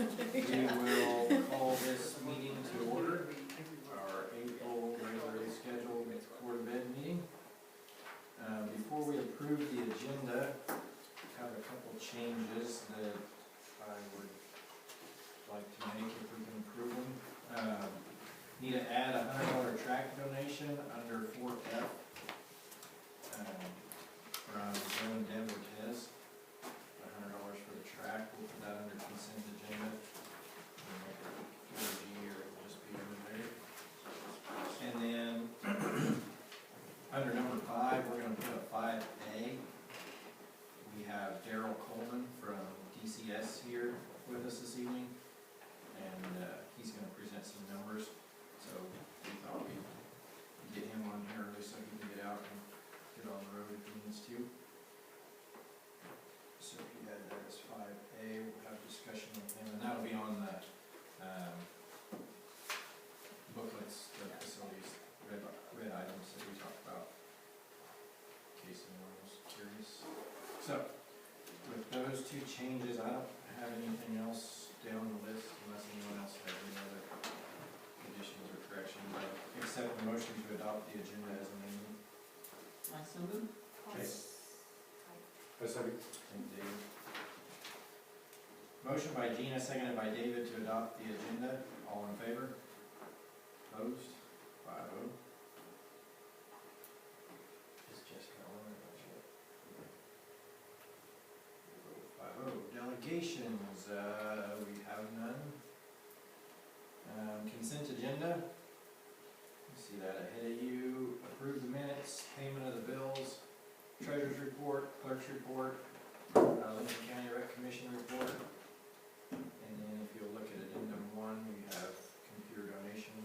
We will call this meeting to order, our April regularly scheduled Board of Ed meeting. Before we approve the agenda, I have a couple changes that I would like to make if we can approve them. Need to add a $100 track donation under 4F from Joe and Deb Ortiz. $100 for the track. We'll put that under consent agenda. Or it'll just be over there. And then under number 5, we're going to put a 5A. We have Daryl Coleman from DCS here with us this evening, and he's going to present some numbers. So we thought we'd get him on here early so he can get out and get on the road if he needs to. So if you had that as 5A, we'll have discussion with him, and that'll be on the booklets, the facilities, red items that we talked about, in case anyone was curious. So, with those two changes, I don't have anything else down the list unless anyone else has any other additions or corrections. I accept the motion to adopt the agenda as amended. I so move. Okay. I second. Thank you, David. Motion by Gina, seconded by David to adopt the agenda. All in favor? Opposed? 5-0. Is Jessica on or not? 5-0. Delegations, we have none. Consent agenda. You see that ahead of you. Approve the minutes, payment of the bills, treasurer's report, clerk's report, Lincoln County Rec Commission report. And then if you'll look at addendum 1, we have computer donation.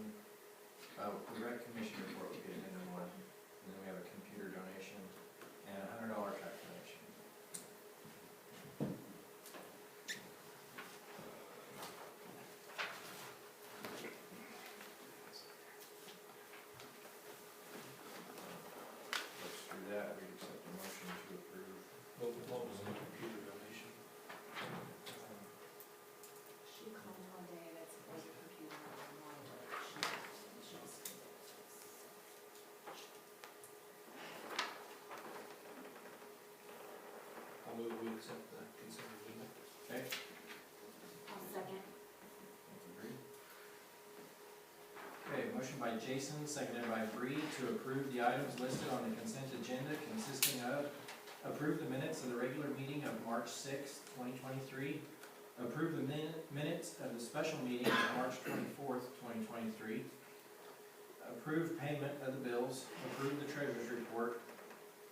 The Rec Commission report would be addendum 1. And then we have a computer donation and a $100 track donation. Let's do that. We accept the motion to approve. What was the computer donation? She called one day that's supposed to computer online, but she was. I'll move we accept the consent agenda. Okay? I'll second. Bree. Okay, motion by Jason, seconded by Bree to approve the items listed on the consent agenda consisting of approve the minutes of the regular meeting of March 6, 2023, approve the minutes of the special meeting of March 24th, 2023, approve payment of the bills, approve the treasurer's report,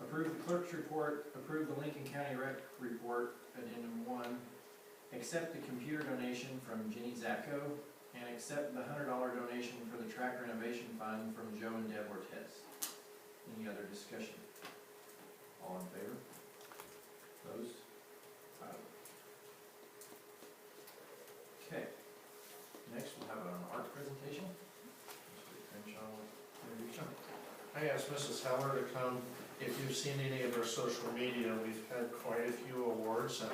approve the clerk's report, approve the Lincoln County Rec report, addendum 1, accept the computer donation from Jenny Zacco, and accept the $100 donation for the track renovation fund from Joe and Deb Ortiz. Any other discussion? All in favor? Opposed? Okay. Next we'll have an art presentation. Mr. Crenshaw will introduce them. I asked Mrs. Heller to come. If you've seen any of our social media, we've had quite a few awards and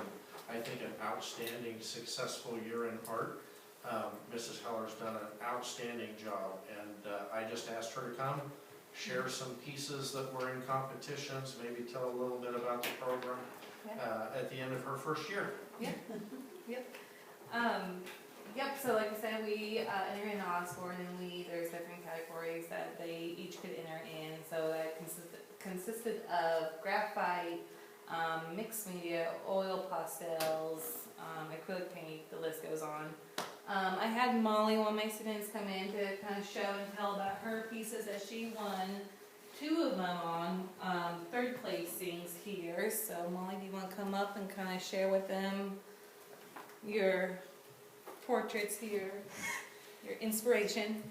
I think an outstanding, successful year in art. Mrs. Heller's done an outstanding job, and I just asked her to come, share some pieces that were in competitions, maybe tell a little bit about the program at the end of her first year. Yep. Yep, so like I said, we enter in the Osborne, and there's different categories that they each could enter in. So that consisted of graphite, mixed media, oil pastels, acrylic paint, the list goes on. I had Molly, one of my students, come in to kind of show and tell about her pieces that she won 2 of them on third placings here. So Molly, do you want to come up and kind of share with them your portraits here, your inspiration?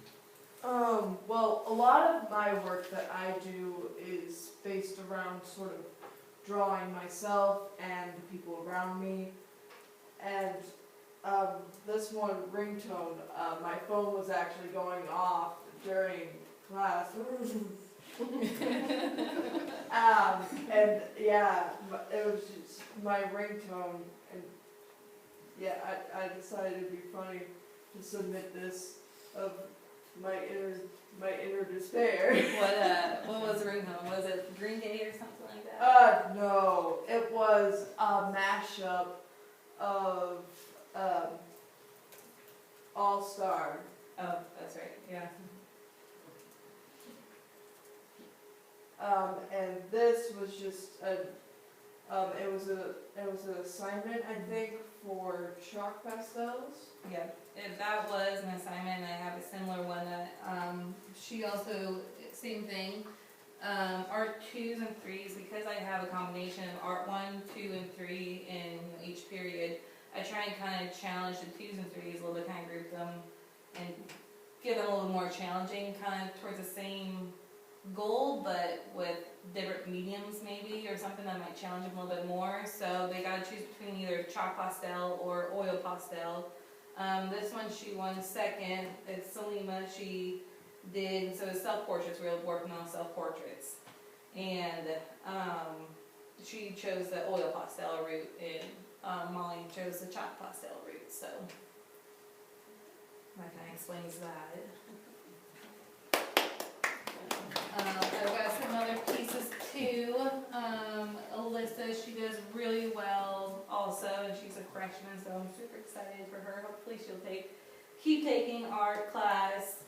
Well, a lot of my work that I do is based around sort of drawing myself and the people around me. And this one ringtone, my phone was actually going off during class. And yeah, it was just my ringtone, and yeah, I decided it'd be funny to submit this of my inner despair. What was the ringtone? Was it Green Day or something like that? No, it was a mashup of All Star. Oh, that's right, yeah. And this was just it was an assignment, I think, for chalk pastels. Yeah, that was an assignment, and I have a similar one that, she also, same thing. Art 2s and 3s, because I have a combination of art 1, 2, and 3 in each period, I try and kind of challenge the 2s and 3s a little bit, kind of group them, and give them a little more challenging, kind of towards the same goal, but with different mediums maybe, or something that might challenge them a little bit more. So they gotta choose between either chalk pastel or oil pastel. This one she won second. It's Salima. She did, so it's self-portraits. We were working on self-portraits. And she chose the oil pastel route, and Molly chose the chalk pastel route. So that kind of explains that. I've got some other pieces too. Alyssa, she does really well also, and she's a freshman, so I'm super excited for her. Hopefully she'll keep taking art class.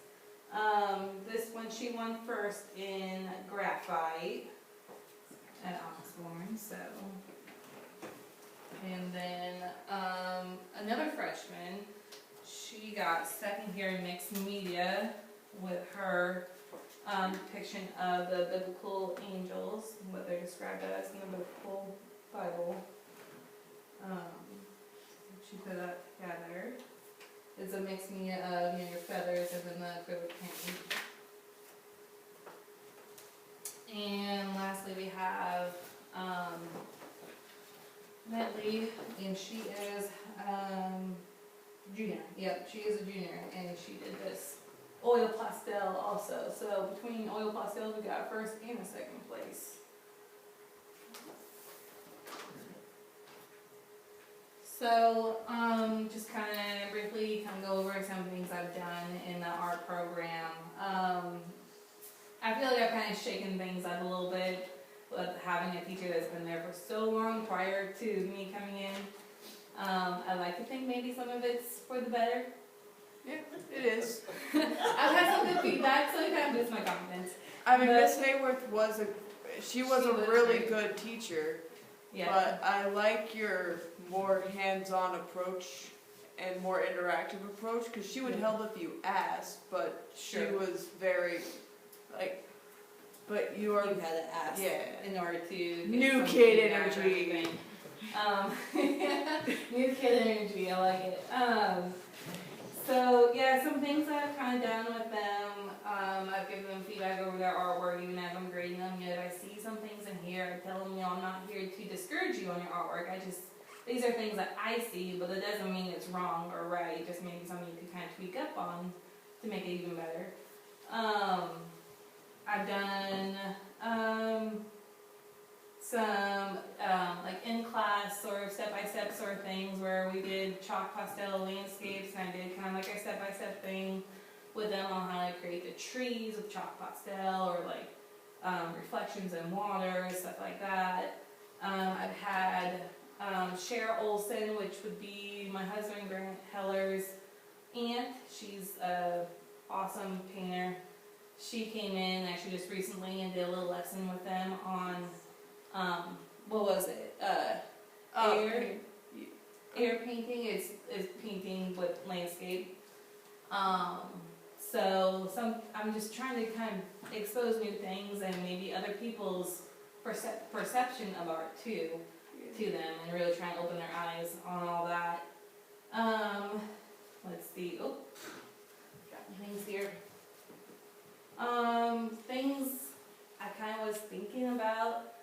This one she won first in graphite at Oxford, so. And then another freshman, she got second here in mixed media with her depiction of the biblical angels, what they're described as in the biblical Bible. She put that together. It's a mixed media of, your feathers and then the acrylic paint. And lastly we have Bentley, and she is junior. Yep, she is a junior, and she did this oil pastel also. So between oil pastels, we got first and a second place. So just kind of briefly go over some things I've done in the art program. I feel like I've kind of shaken things up a little bit with having a teacher that's been there for so long prior to me coming in. I like to think maybe some of it's for the better. Yeah, it is. I've had some good feedback, so it kind of boosts my confidence. I mean, But- Miss Hayworth was a really great. good teacher. Yeah. But I like your more hands-on approach and more interactive approach, because she would help if you asked, but she Sure. was very, like, but you are, You had to ask yeah. in order to get New some kid feedback or energy. anything. New kid energy, I like it. So yeah, some things I've kind of done with them. I've given them feedback over their artwork, even as I'm grading them. If I see some things in here, I tell them, I'm not here to discourage you on your artwork. These are things that I see, but it doesn't mean it's wrong or right. Just maybe something you could kind of tweak up on to make it even better. I've done some like in class sort of step-by-step sort of things where we did chalk pastel landscapes, and I did kind of like a step-by-step thing with them on how to create the trees with chalk pastel, or like reflections in water, stuff like that. I've had Cher Olson, which would be my husband Grant Heller's aunt. She's an awesome painter. She came in actually just recently and did a little lesson with them on what was it? Air painting. It's painting with landscape. So I'm just trying to kind of expose new things and maybe other people's perception of art too to them, and really try and open their eyes on all that. Let's see. Oh, got things here. Things I kind of was thinking about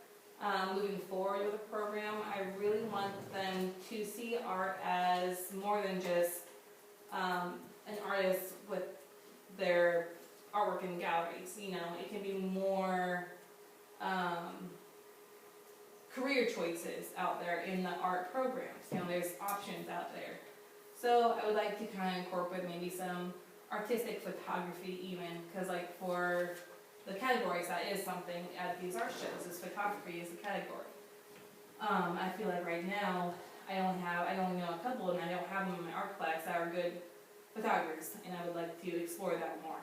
moving forward with the program. I really want them to see art as more than just an artist with their artwork in galleries. It can be more career choices out there in the art programs. You know, there's options out there. So I would like to kind of incorporate maybe some artistic photography even, because like for the categories, that is something at these art shows, is photography is a category. I feel like right now, I only know a couple, and I don't have them in my art class that are good photographers, and I would like to explore that more.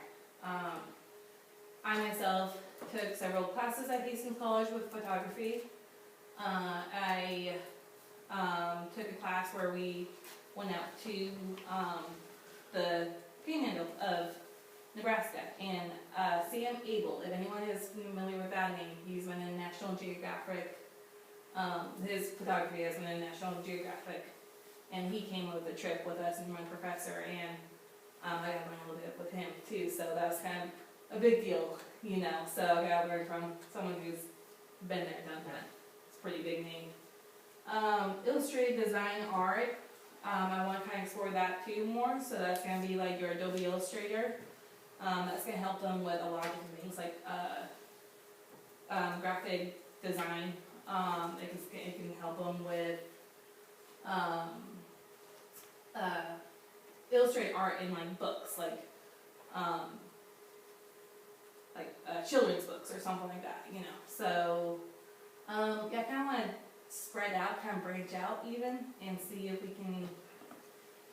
I myself took several classes at Hastings College with photography. I took a class where we went out to the Panhandle of Nebraska, and Sam Abel, if anyone is familiar with that name, he's been in National Geographic. His photography has been in National Geographic, and he came with a trip with us and my professor, and I got to learn a little bit with him too, so that was kind of a big deal, you know, so I got to learn from someone who's been there, done that. It's a pretty big name. Illustrated design art, I want to kind of explore that too more, so that's going to be like your Adobe Illustrator. That's going to help them with a lot of different things like graphic design. It can help them with illustrate art in like books, like children's books or something like that, you know. So yeah, I kind of want to spread out, kind of branch out even, and see if we can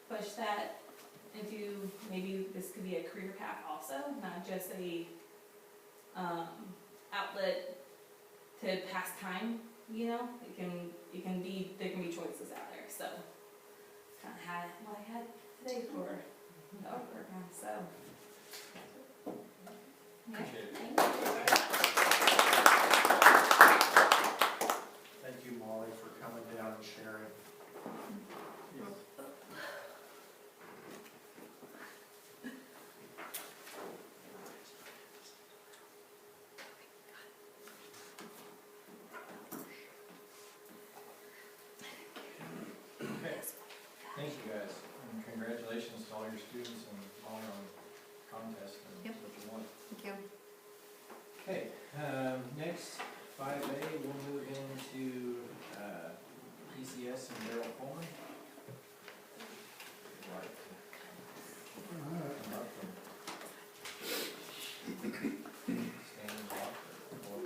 push that into, maybe this could be a career path also, not just a outlet to pass time, you know. There can be choices out there. So kind of had what I had today for the art program. So yeah, thank you. Thank you, Molly, for coming down and sharing. Thank you guys, and congratulations to all your students and all on contest and Yep. what you won. Thank you. Okay, next, 5A, we'll move into DCS and Daryl Coleman.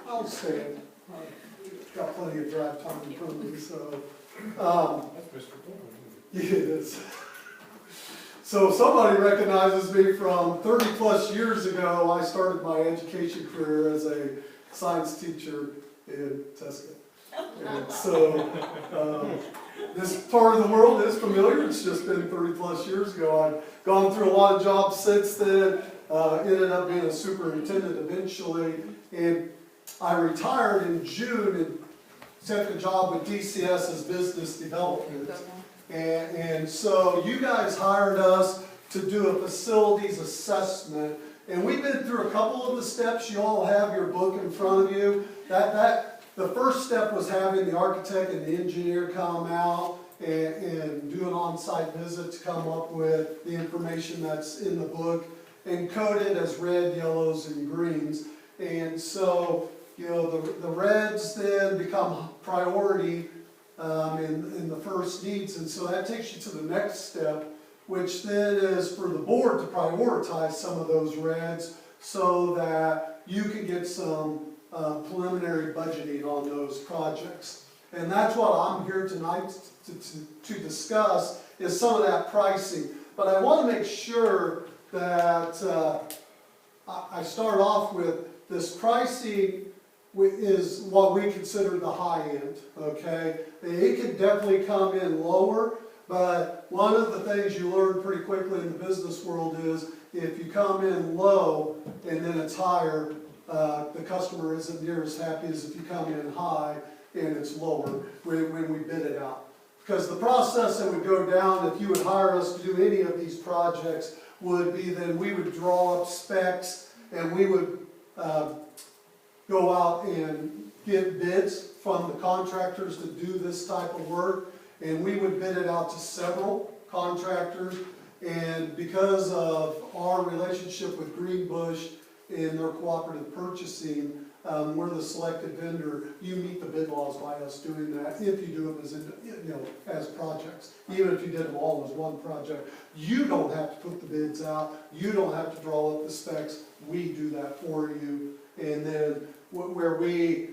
I'll stand. I've got plenty of drive time in front of me, so, That's Mr. Coleman, yeah, it is. So somebody recognizes me from 30-plus years ago. I started my education career as a science teacher in Tuscany. And so, this part of the world is familiar. It's just been 30-plus years ago. I've gone through a lot of jobs since then. Ended up being a superintendent eventually, and I retired in June and took a job with DCS as business development. And so you guys hired us to do a facilities assessment, and we've been through a couple of the steps. You all have your book in front of you. The first step was having the architect and the engineer come out and do an on-site visit to come up with the information that's in the book and code it as red, yellows, and greens. And so, you know, the reds then become priority in the first needs, and so that takes you to the next step, which then is for the board to prioritize some of those reds so that you can get some preliminary budgeting on those projects. And that's what I'm here tonight to discuss, is some of that pricing. But I want to make sure that I start off with this pricing is what we consider the high end, okay? It can definitely come in lower, but one of the things you learn pretty quickly in the business world is if you come in low and then it's higher, the customer isn't near as happy as if you come in high and it's lower when we bid it out. Because the process that would go down if you would hire us to do any of these projects would be then we would draw up specs and we would go out and get bids from the contractors to do this type of work, and we would bid it out to several contractors. And because of our relationship with Greenbush and their cooperative purchasing, we're the selected vendor, you meet the bid laws by us doing that, if you do them as, as projects. Even if you did them all as one project, you don't have to put the bids out, you don't have to draw up the specs, we do that for you. And then where we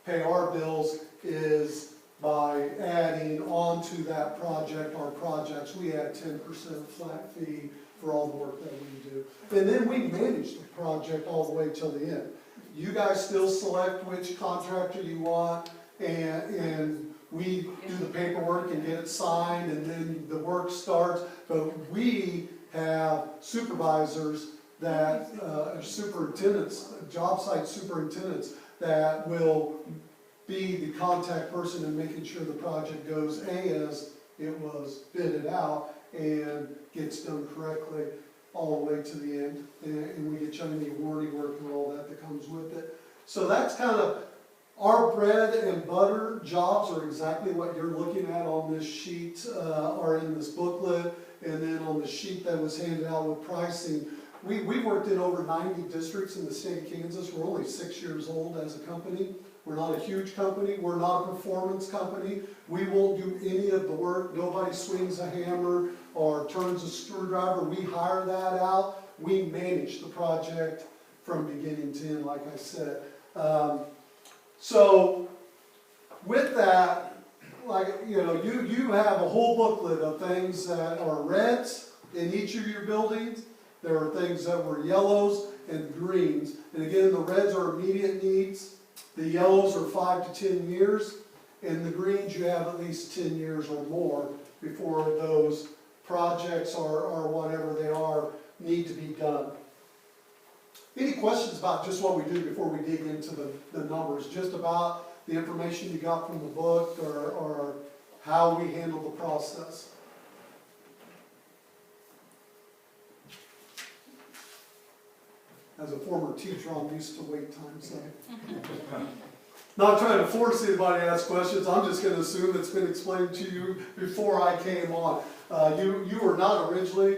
pay our bills is by adding onto that project, our projects, we add 10% flat fee for all the work that we do. And then we manage the project all the way till the end. You guys still select which contractor you want, and we do the paperwork and get it signed, and then the work starts. But we have supervisors that, superintendents, job site superintendents, that will be the contact person in making sure the project goes as it was bidded out and gets done correctly all the way to the end. And we get you any warranty work and all that comes with it. So that's kind of our bread and butter jobs are exactly what you're looking at on this sheet, or in this booklet, and then on the sheet that was handed out with pricing. We worked in over 90 districts in the state of Kansas. We're only 6 years old as a company. We're not a huge company. We're not a performance company. We won't do any of the work. Nobody swings a hammer or turns a screwdriver. We hire that out. We manage the project from beginning to end, like I said. So with that, like, you have a whole booklet of things that are reds in each of your buildings. There are things that were yellows and greens. And again, the reds are immediate needs. The yellows are 5 to 10 years. And the greens, you have at least 10 years or more before those projects or whatever they are need to be done. Any questions about just what we do before we dig into the numbers? Just about the information you got from the book, or how we handle the process? As a former teacher, I'm used to wait time, so. Not trying to force anybody to ask questions, I'm just going to assume it's been explained to you before I came on. You were not originally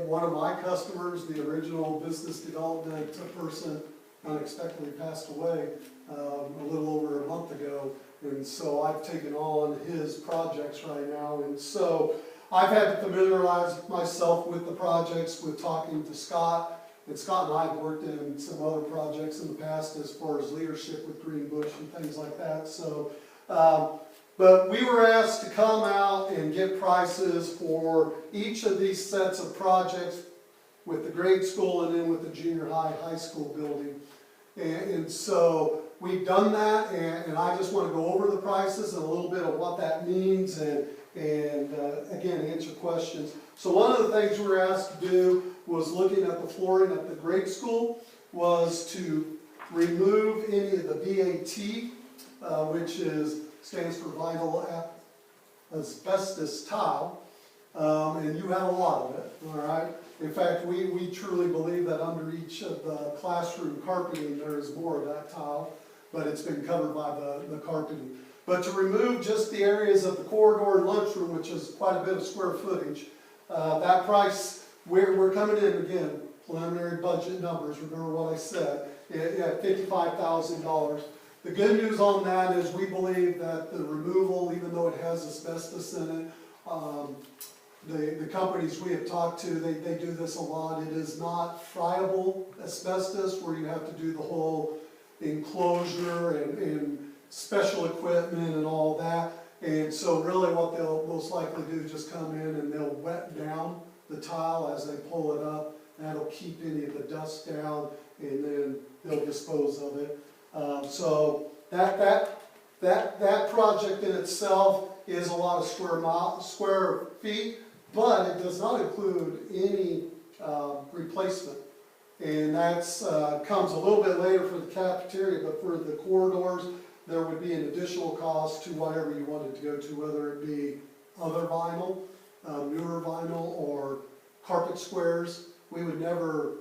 one of my customers. The original business development person unexpectedly passed away a little over a month ago, and so I've taken on his projects right now, and so I've had to familiarize myself with the projects, with talking to Scott. And Scott and I have worked in some other projects in the past as far as leadership with Green Bush and things like that. So, but we were asked to come out and get prices for each of these sets of projects with the grade school and then with the junior high school building. And so we've done that, and I just want to go over the prices and a little bit of what that means, and again, answer questions. So one of the things we were asked to do was, looking at the flooring at the grade school, was to remove any of the VAT, which stands for vinyl asbestos tile, and you have a lot of it, all right? In fact, we truly believe that under each of the classroom carpeting there is more of that tile, but it's been covered by the carpeting. But to remove just the areas of the corridor and lunchroom, which is quite a bit of square footage, that price, we're coming in, again, preliminary budget numbers, remember what I said, at $55,000. The good news on that is we believe that the removal, even though it has asbestos in it, the companies we have talked to, they do this a lot. It is not friable asbestos, where you have to do the whole enclosure and special equipment and all that. And so really what they'll most likely do is just come in and they'll wet down the tile as they pull it up. That'll keep any of the dust down, and then they'll dispose of it. So that project in itself is a lot of square feet, but it does not include any replacement. And that's comes a little bit later for the cafeteria, but for the corridors, there would be an additional cost to whatever you wanted to go to, whether it be other vinyl, newer vinyl, or carpet squares. We would never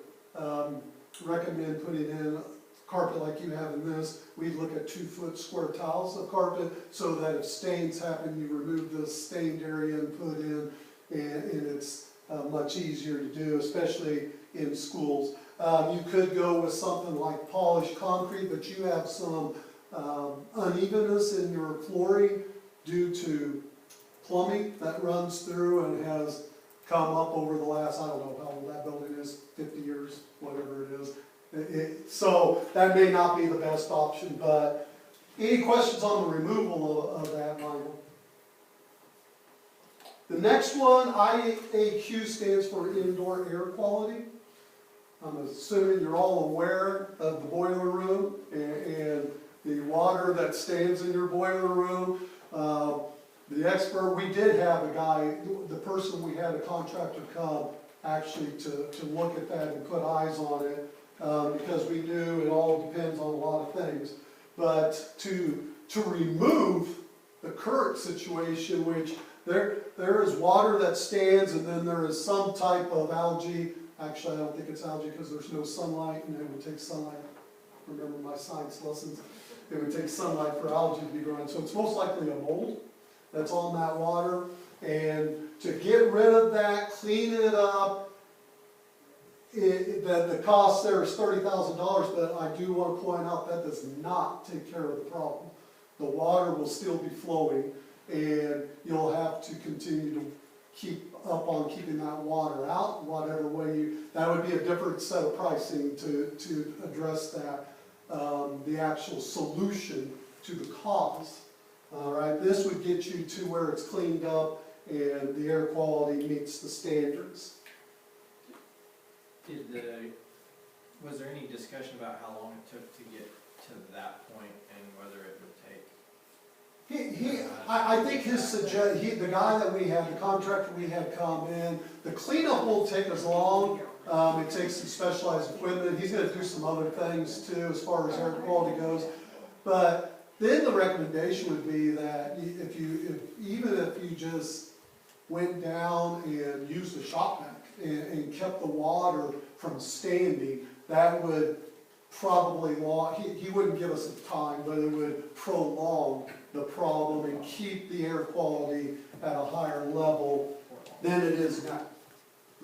recommend putting in carpet like you have in this. We'd look at 2-foot square tiles of carpet, so that if stains happen, you remove the stained area and put in, and it's much easier to do, especially in schools. You could go with something like polished concrete, but you have some unevenness in your flooring due to plumbing that runs through and has come up over the last, I don't know how old that building is, 50 years, whatever it is. So that may not be the best option, but any questions on the removal of that, Michael? The next one, IAQ, stands for indoor air quality. I'm assuming you're all aware of the boiler room and the water that stands in your boiler room. The expert, we did have a guy, the person, we had a contractor come actually to look at that and put eyes on it, because we knew it all depends on a lot of things. But to remove the current situation, which there is water that stands and then there is some type of algae. Actually, I don't think it's algae because there's no sunlight, and it would take sunlight. Remember my science lessons? It would take sunlight for algae to be growing. So it's most likely a mold that's on that water. And to get rid of that, clean it up, the cost there is $30,000, but I do want to point out that does not take care of the problem. The water will still be flowing, and you'll have to continue to keep up on keeping that water out, whatever way that would be a different set of pricing to address that, the actual solution to the cause. All right, this would get you to where it's cleaned up and the air quality meets the standards. Was there any discussion about how long it took to get to that point and whether it would take? I think the guy that we had, the contractor we had come in, the cleanup won't take as long. It takes some specialized equipment. He's gonna do some other things too as far as air quality goes. But then the recommendation would be that even if you just went down and used a shop vac and kept the water from standing, that would probably he wouldn't give us a time, but it would prolong the problem and keep the air quality at a higher level than it is now.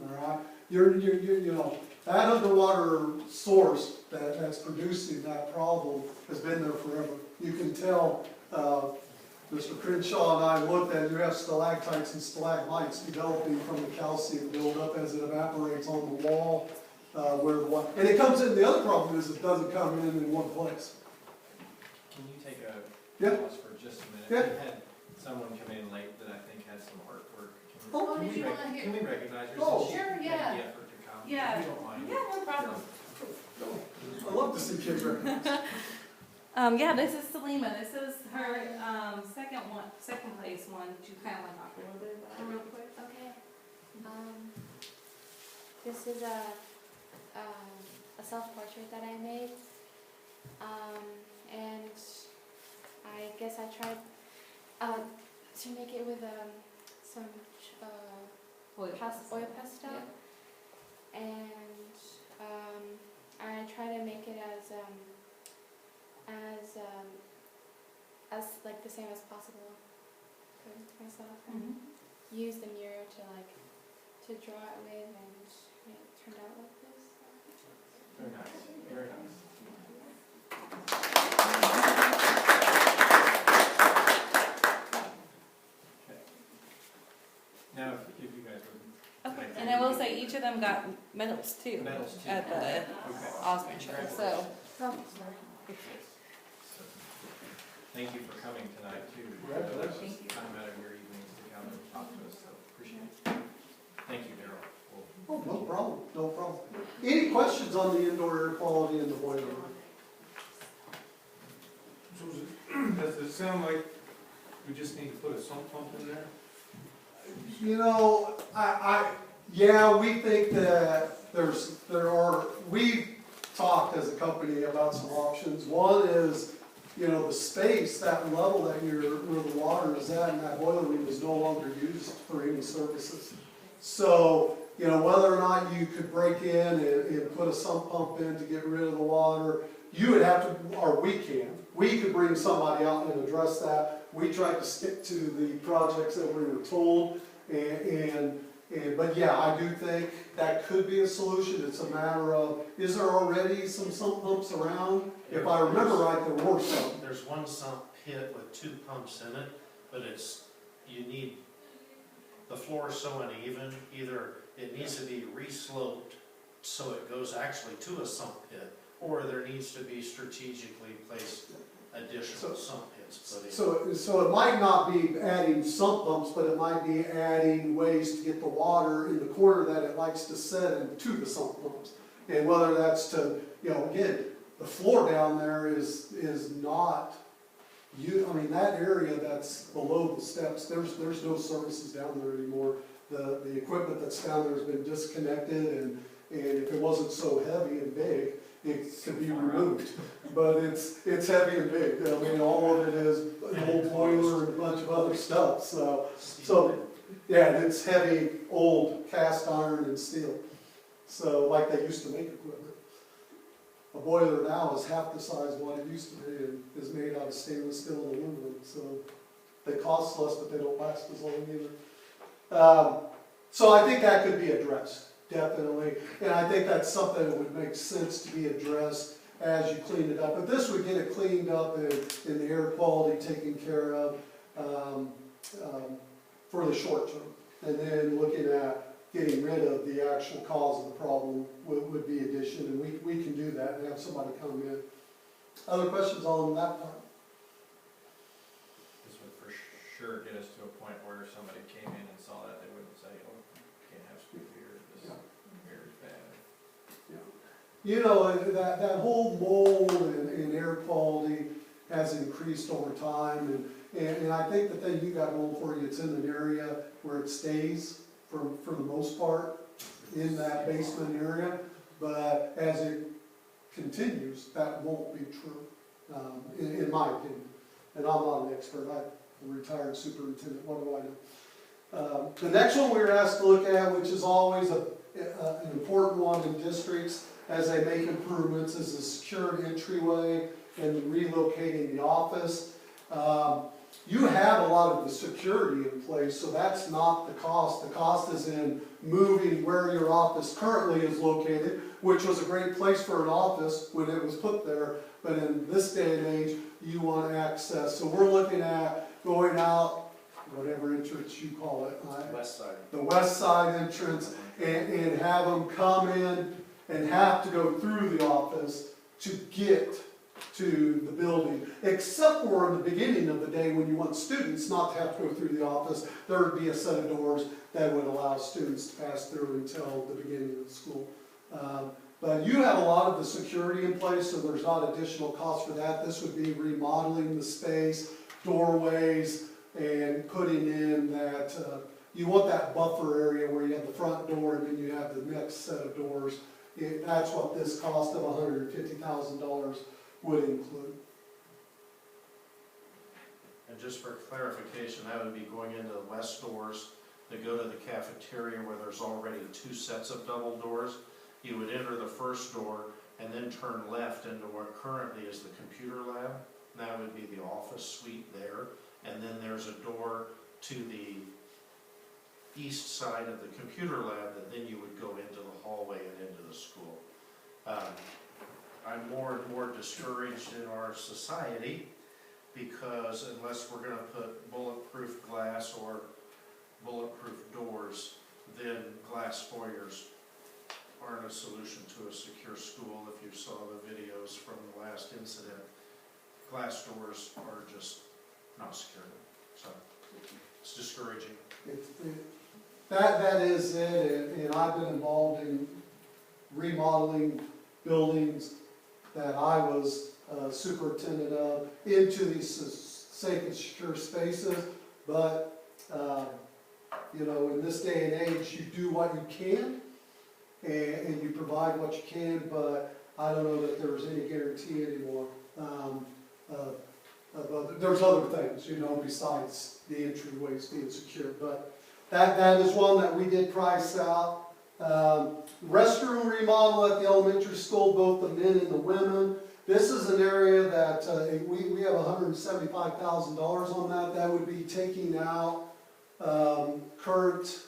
All right, you know, that underwater source that's producing that problem has been there forever. You can tell, Mr. Crenshaw and I looked at, you have stalactites and stalagmites developing from the calcium buildup as it evaporates on the wall, where the water, and it comes in, the other problem is it doesn't come in one place. Can you take a Yeah. pause for just a minute? Yeah. We had someone come in late that I think had some artwork. Oh, did you wanna hear? Can we recognize her? Oh. Since she Sure, made yeah. the effort to come. Yeah. If you don't mind. Yeah, no problem. I love to see kids recognize. Yeah, this is Salima. This is her second place one. Do you kind of want to talk a little bit about it real quick? Okay. This is a self-portrait that I made. And I guess I tried to make it with some oil pastel. Yeah. And I try to make it as like the same as possible for myself, and use the mirror to draw it with, and it turned out like this. Very nice, very nice. Okay. Now, if you guys would. Okay. And I will say each of them got medals too Medals too. at the Okay. Osborne show. So. Thank you for coming tonight too. Congratulations. Thank you. Time out of your evenings to come and talk to us, so appreciate it. Thank you, Daryl. Oh, no problem, no problem. Any questions on the indoor air quality in the boiler room? Does it sound like we just need to put a sump pump in there? You know, yeah, we think that we've talked as a company about some options. One is, you know, the space, that level that where the water is at in that boiler room is no longer used for any services. So, you know, whether or not you could break in and put a sump pump in to get rid of the water, you would have to, or we can. We could bring somebody out and address that. We tried to stick to the projects that we were told, and But yeah, I do think that could be a solution. It's a matter of, is there already some sump pumps around? If I remember right, there were some. There's one sump pit with 2 pumps in it, but you need, the floor is so uneven, either it needs to be re-sloped so it goes actually to a sump pit, or there needs to be strategically placed additional sump pits put in. So it might not be adding sump pumps, but it might be adding ways to get the water in the corner that it likes to set in to the sump pumps. And whether that's to, again, the floor down there is not, I mean, that area that's below the steps, there's no services down there anymore. The equipment that's down there has been disconnected, and if it wasn't so heavy and big, it could be removed. But it's heavy and big. I mean, all of it is an old boiler and a bunch of other stuff, so yeah, and it's heavy, old cast iron and steel. So, like they used to make equipment. A boiler now is half the size of what it used to be and is made out of stainless steel and aluminum. So they cost less, but they don't last as long either. So I think that could be addressed, definitely. And I think that's something that would make sense to be addressed as you clean it up. But this would get it cleaned up and the air quality taken care of for the short term. And then looking at getting rid of the actual cause of the problem would be addition, and we can do that and have somebody come in. Other questions on that part? This would for sure get us to a point where if somebody came in and saw that, they wouldn't say, oh, can't have school here, this here is bad. That whole mold and air quality has increased over time, and I think the thing you got going for you, it's in an area where it stays for the most part in that basement area, but as it continues, that won't be true, in my opinion. And I'm not an expert, I'm a retired superintendent, what do I know? The next one we were asked to look at, which is always an important one in districts as they make improvements, is the secured entryway and relocating the office. You have a lot of the security in place, so that's not the cost. The cost is in moving where your office currently is located, which was a great place for an office when it was put there, but in this day and age, you want access. So we're looking at going out, whatever entrance you call it. West side. The west side entrance, and have them come in and have to go through the office to get to the building, except for in the beginning of the day when you want students not to have to go through the office. There would be a set of doors that would allow students to pass through until the beginning of the school. But you have a lot of the security in place, so there's not additional cost for that. This would be remodeling the space, doorways, and putting in that, you want that buffer area where you have the front door and then you have the next set of doors. That's what this cost of $150,000 would include. And just for clarification, that would be going into the west doors that go to the cafeteria where there's already 2 sets of double doors. You would enter the first door and then turn left into what currently is the computer lab. That would be the office suite there. And then there's a door to the east side of the computer lab that then you would go into the hallway and into the school. I'm more and more discouraged in our society because unless we're going to put bulletproof glass or bulletproof doors, then glass foyers aren't a solution to a secure school. If you saw the videos from the last incident, glass doors are just not secure. So it's discouraging. That is it, and I've been involved in remodeling buildings that I was superintendent of into these safe and secure spaces, but in this day and age, you do what you can, and you provide what you can, but I don't know that there's any guarantee anymore. There's other things, besides the entryways being secure, but that is one that we did price out. Restroom remodel at the elementary school, both the men and the women. This is an area that we have $175,000 on that. That would be taking out current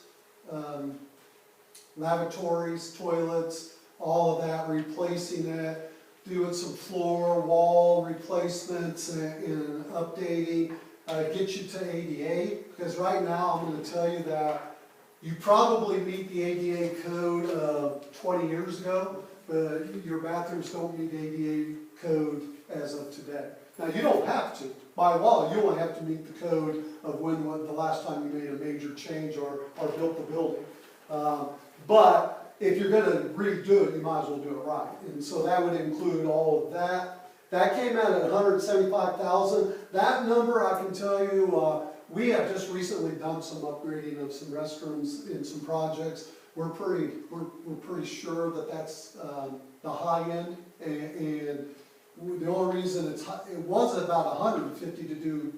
lavatories, toilets, all of that, replacing it, doing some floor, wall replacements and updating, get you to ADA, because right now, I'm gonna tell you that you probably meet the ADA code of 20 years ago, but your bathrooms don't meet ADA code as of today. Now, you don't have to. By law, you only have to meet the code of when the last time you made a major change or built the building. But if you're gonna redo it, you might as well do it right. And so that would include all of that. That came out at $175,000. That number, I can tell you, we have just recently done some upgrading of some restrooms in some projects. We're pretty sure that that's the high end, and the only reason it was about $150 to do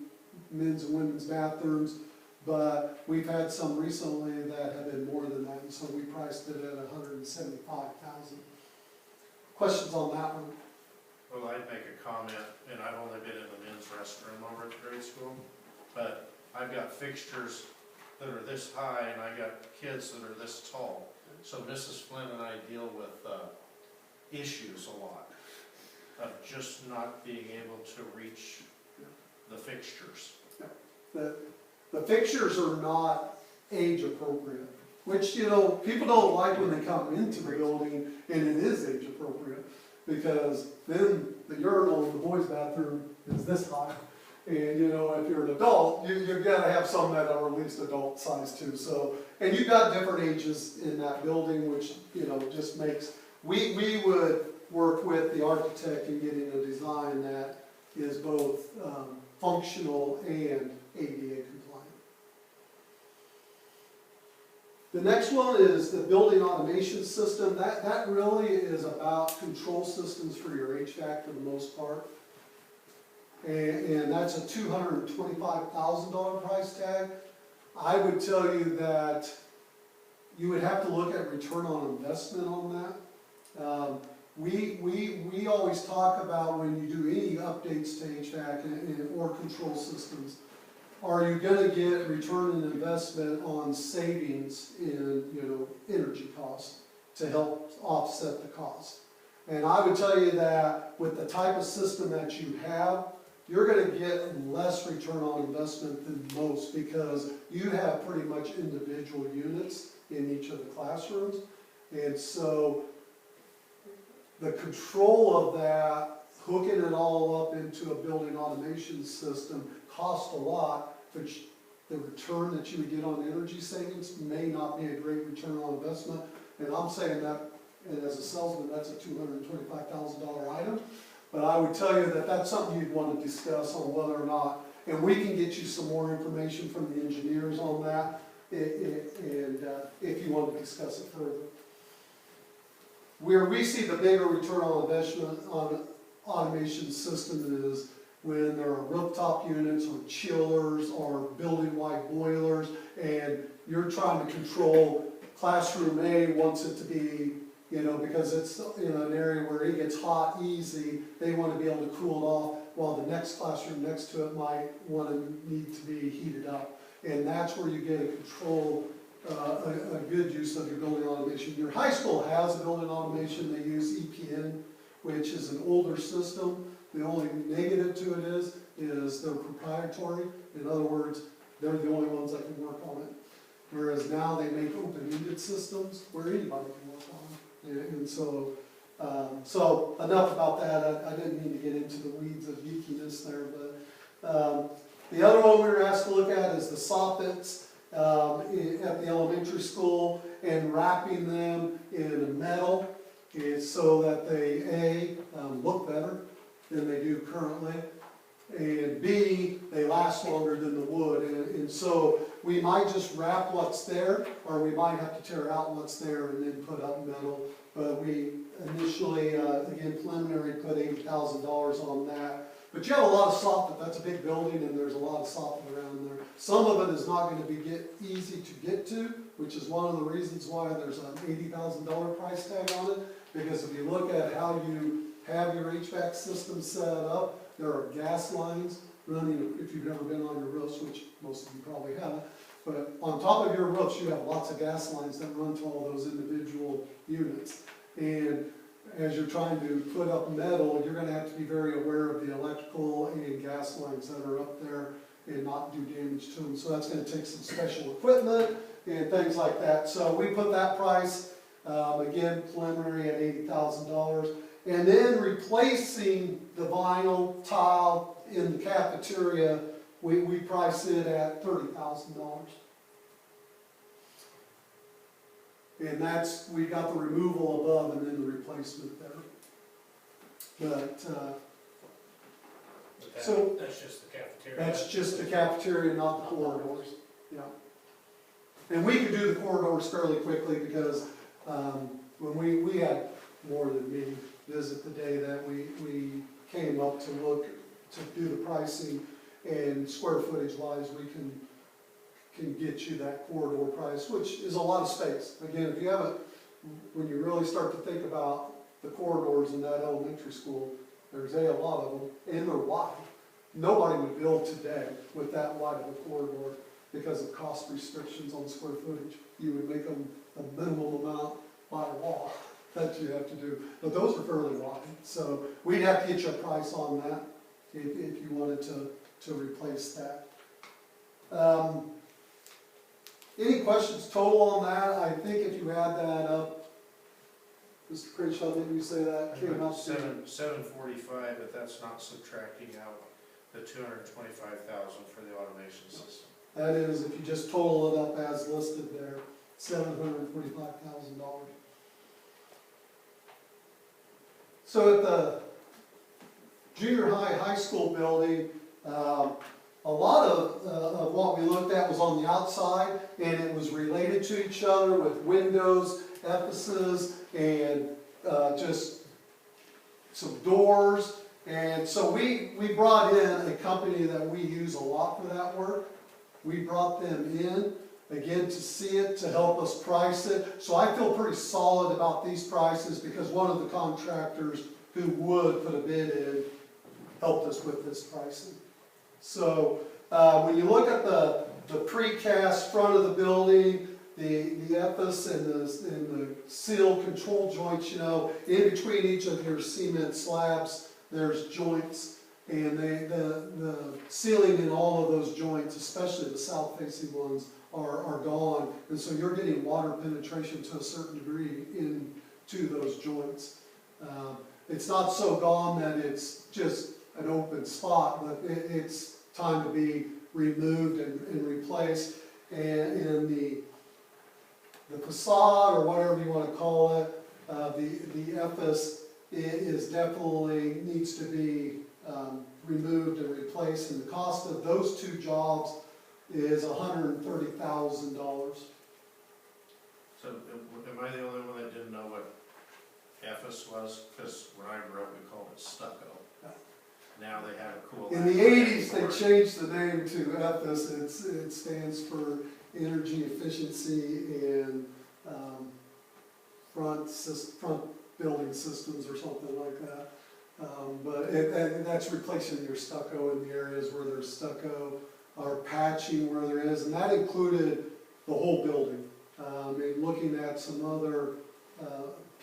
men's and women's bathrooms, but we've had some recently that have been more than that, and so we priced it at $175,000. Questions on that one? Well, I'd make a comment, and I've only been in the men's restroom over at the grade school, but I've got fixtures that are this high, and I got kids that are this tall. So Mrs. Flynn and I deal with issues a lot of just not being able to reach the fixtures. The fixtures are not age appropriate, which, you know, people don't like when they come into the building and it is age appropriate, because then the urinal in the boys' bathroom is this high. And, you know, if you're an adult, you're gonna have some that are at least adult size too. So, and you've got different ages in that building, which, you know, just makes, we would work with the architect in getting a design that is both functional and ADA compliant. The next one is the building automation system. That really is about control systems for your HVAC for the most part. And that's a $225,000 price tag. I would tell you that you would have to look at return on investment on that. We always talk about when you do any updates to HVAC or control systems, are you going to get return on investment on savings in, you know, energy costs to help offset the cost? And I would tell you that with the type of system that you have, you're going to get less return on investment than most, because you have pretty much individual units in each of the classrooms. And so the control of that, hooking it all up into a building automation system costs a lot, but the return that you would get on energy savings may not be a great return on investment. And I'm saying that, and as a salesman, that's a $225,000 item. But I would tell you that that's something you'd want to discuss on whether or not, and we can get you some more information from the engineers on that, and if you want to discuss it further. Where we see the bigger return on investment on automation system is when there are rooftop units or chillers or building-wide boilers, and you're trying to control classroom A wants it to be, you know, because it's in an area where it gets hot easy, they want to be able to cool it off, while the next classroom next to it might need to be heated up. And that's where you get a control, a good use of your building automation. Your high school has a building automation. They use EPN, which is an older system. The only negative to it is they're proprietary. In other words, they're the only ones that can work on it. Whereas now they make open-ended systems where anybody can work on it. And so, so enough about that. I didn't mean to get into the weeds of geekiness there, but the other one we were asked to look at is the soffits at the elementary school, and wrapping them in metal so that they look better than they do currently, and B, they last longer than the wood. And so we might just wrap what's there, or we might have to tear out what's there and then put up metal. But we initially, again, preliminary, put $80,000 on that. But you have a lot of soffit. That's a big building, and there's a lot of soffit around there. Some of it is not going to be easy to get to, which is one of the reasons why there's an $80,000 price tag on it. Because if you look at how you have your HVAC system set up, there are gas lines running, if you've never been on your roofs, which most of you probably haven't, But on top of your roofs, you have lots of gas lines that run to all those individual units. And as you're trying to put up metal, you're gonna have to be very aware of the electrical and gas lines that are up there and not do damage to them. So that's gonna take some special equipment and things like that. So we put that price, again, preliminary at $80,000. And then replacing the vinyl tile in the cafeteria, we price it at $30,000. And that's, we got the removal above and then the replacement there. But, so. That's just the cafeteria. That's just the cafeteria, not the corridors, yeah. And we could do the corridors fairly quickly because, when we had more than me visit the day that we came up to look, to do the pricing, and square footage wise, we can get you that corridor price, which is a lot of space. Again, if you haven't, when you really start to think about the corridors in that elementary school, there's a lot of them, and they're wide. Nobody would build today with that wide of a corridor because of cost restrictions on square footage. You would make them a minimal amount by law that you have to do. But those are fairly wide, so we'd have to get you a price on that if you wanted to replace that. Any questions total on that? I think if you add that up, Mr. Crenshaw, didn't you say that came out to? 745, but that's not subtracting out the 225,000 for the automation system. That is, if you just total it up as listed there, $745,000. So at the junior high school building, a lot of what we looked at was on the outside, and it was related to each other with windows, ephesus, and just some doors. And so we brought in a company that we use a lot for that work. We brought them in, again, to see it, to help us price it. So I feel pretty solid about these prices because one of the contractors who would put a bid in helped us with this pricing. So when you look at the precast front of the building, the ephes and the seal control joints, you know, in between each of your cement slabs, there's joints, and the ceiling in all of those joints, especially the south-facing ones, are gone, and so you're getting water penetration to a certain degree into those joints. It's not so gone that it's just an open spot, but it's time to be removed and replaced. And in the facade, or whatever you want to call it, the ephes is definitely needs to be removed and replaced, and the cost of those two jobs is $130,000. So am I the only one that didn't know what ephes was? Because when I grew up, we called it stucco. Now they have a cool. In the 80s, they changed the name to ephes. It stands for energy efficiency and front building systems or something like that. But that's replacing your stucco in the areas where there's stucco, or patching where there is, and that included the whole building. And looking at some other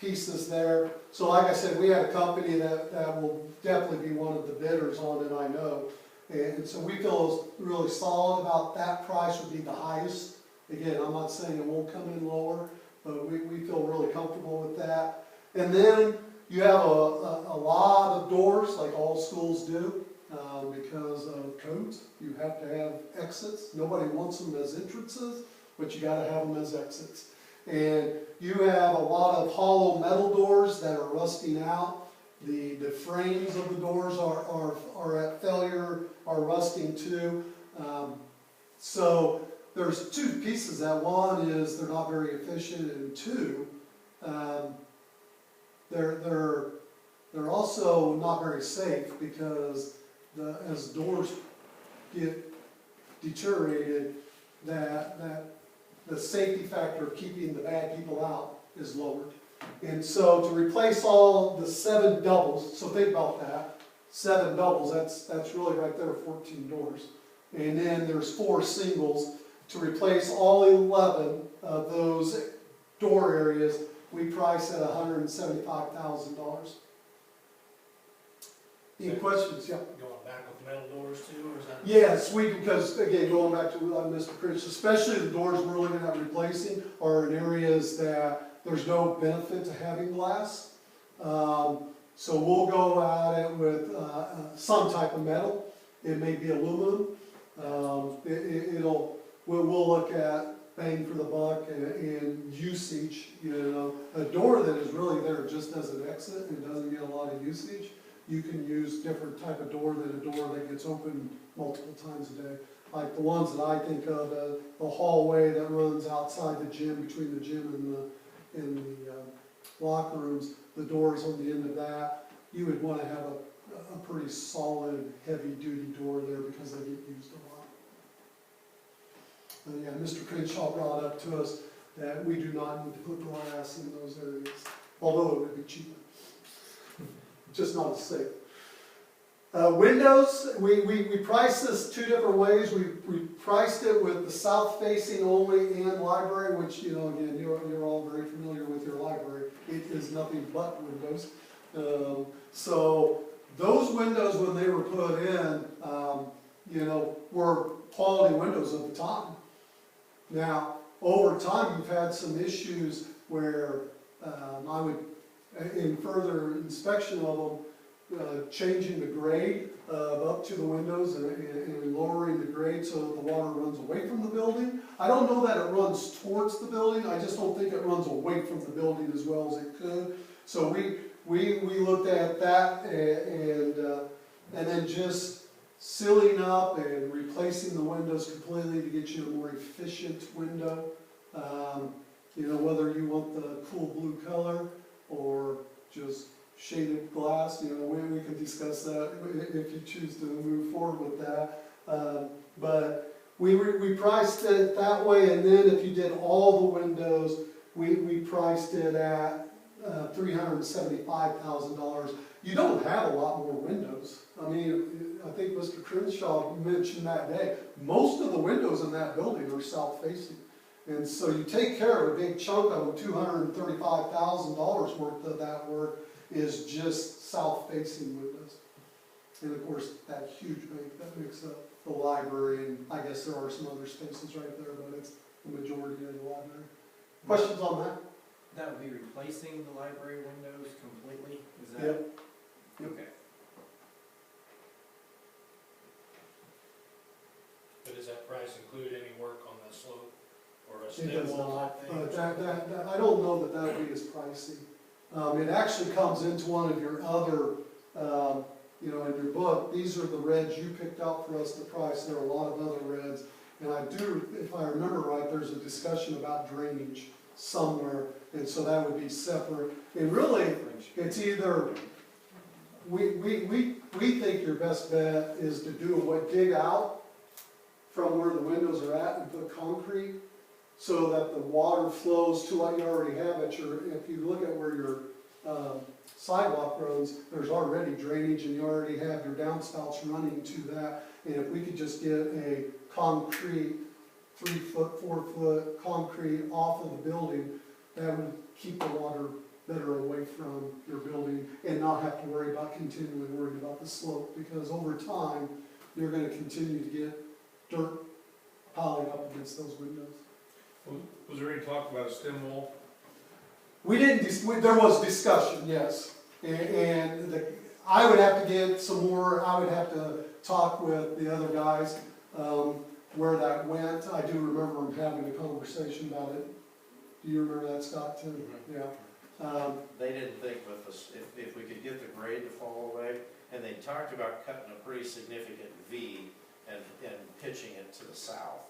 pieces there. So like I said, we had a company that will definitely be one of the bidders on it, I know. And so we feel really solid about that price would be the highest. Again, I'm not saying it won't come in lower, but we feel really comfortable with that. And then you have a lot of doors, like all schools do, because of codes. You have to have exits. Nobody wants them as entrances, but you gotta have them as exits. And you have a lot of hollow metal doors that are rusting out. The frames of the doors are at failure, are rusting too. So there's two pieces. That one is they're not very efficient, and two, they're also not very safe because as doors get deteriorated, that the safety factor of keeping the bad people out is lowered. And so to replace all the 7 doubles, so think about that, 7 doubles, that's really right there, 14 doors. And then there's 4 singles. to replace all 11 of those door areas, we price at $175,000. Any questions? Yeah. Going back with metal doors too, or is that? Yes, because again, going back to Mr. Critch, especially the doors we're looking at replacing are in areas that there's no benefit to having glass. So we'll go at it with some type of metal. It may be aluminum. We'll look at bang for the buck and usage. A door that is really there just as an exit and doesn't get a lot of usage. You can use different type of door than a door that gets opened multiple times a day. Like the ones that I think of, the hallway that runs outside the gym, between the gym and the locker rooms, the doors on the end of that, you would want to have a pretty solid, heavy-duty door there because they get used a lot. And yeah, Mr. Crenshaw brought up to us that we do not need to put glass in those areas, although it would be cheaper. Just not as safe. Windows, we priced this two different ways. We priced it with the south-facing only and library, which, again, you're all very familiar with your library. It is nothing but windows. So those windows, when they were put in, were quality windows of the time. Now, over time, you've had some issues where I would, in further inspection of them, changing the grade up to the windows and lowering the grade so that the water runs away from the building. I don't know that it runs towards the building. I just don't think it runs away from the building as well as it could. So we looked at that and then just sealing up and replacing the windows completely to get you a more efficient window. Whether you want the cool blue color or just shaded glass, we can discuss that if you choose to move forward with that. But we priced it that way, and then if you did all the windows, we priced it at $375,000. You don't have a lot more windows. I mean, I think Mr. Crenshaw mentioned that day, most of the windows in that building are south-facing. And so you take care of a big chunk of them, $235,000 worth of that work is just south-facing windows. And of course, that huge bank that makes up the library, and I guess there are some other spaces right there, but it's the majority of the library. Questions on that? That would be replacing the library windows completely? Is that? Yep. Okay. But does that price include any work on the slope or a It stem does wall not. type thing? I don't know that would be as pricey. It actually comes into one of your other, in your book. These are the reds you picked out for us to price. There are a lot of other reds. And I do, if I remember right, there's a discussion about drainage somewhere. And so that would be separate. And really, it's either, we think your best bet is to dig out from where the windows are at and put concrete so that the water flows to what you already have at if you look at where your sidewalk runs, there's already drainage and you already have your downspouts running to that. And if we could just get a concrete, 3-foot, 4-foot concrete off of the building, that would keep the water better away from your building and not have to worry about continually worrying about the slope, because over time, you're going to continue to get dirt piling up against those windows. Was there any talk about a stem wall? We didn't, there was discussion, yes. And I would have to get some more, I would have to talk with the other guys where that went. I do remember them having a conversation about it. Do you remember that, Scott, too? Mm-hmm. Yeah. They didn't think with us, if we could get the grade to fall away, and they talked about cutting a pretty significant V and pitching it to the south.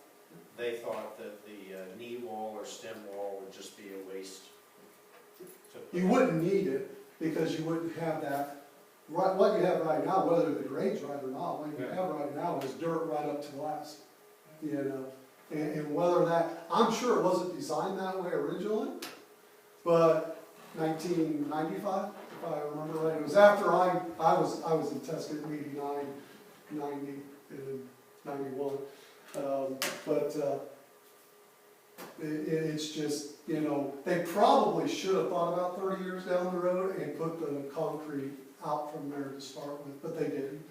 They thought that the knee wall or stem wall would just be a waste. You wouldn't need it because you wouldn't have that. Right, what you have right now, whether the grade's right or not, what you have right now is dirt right up to glass. And whether that, I'm sure it wasn't designed that way originally, but 1995, if I remember right, it was after I was in Tuscany in 89, 90, and 91. It's just, you know, they probably should have thought about 30 years down the road and put the concrete out from there to start with, but they didn't.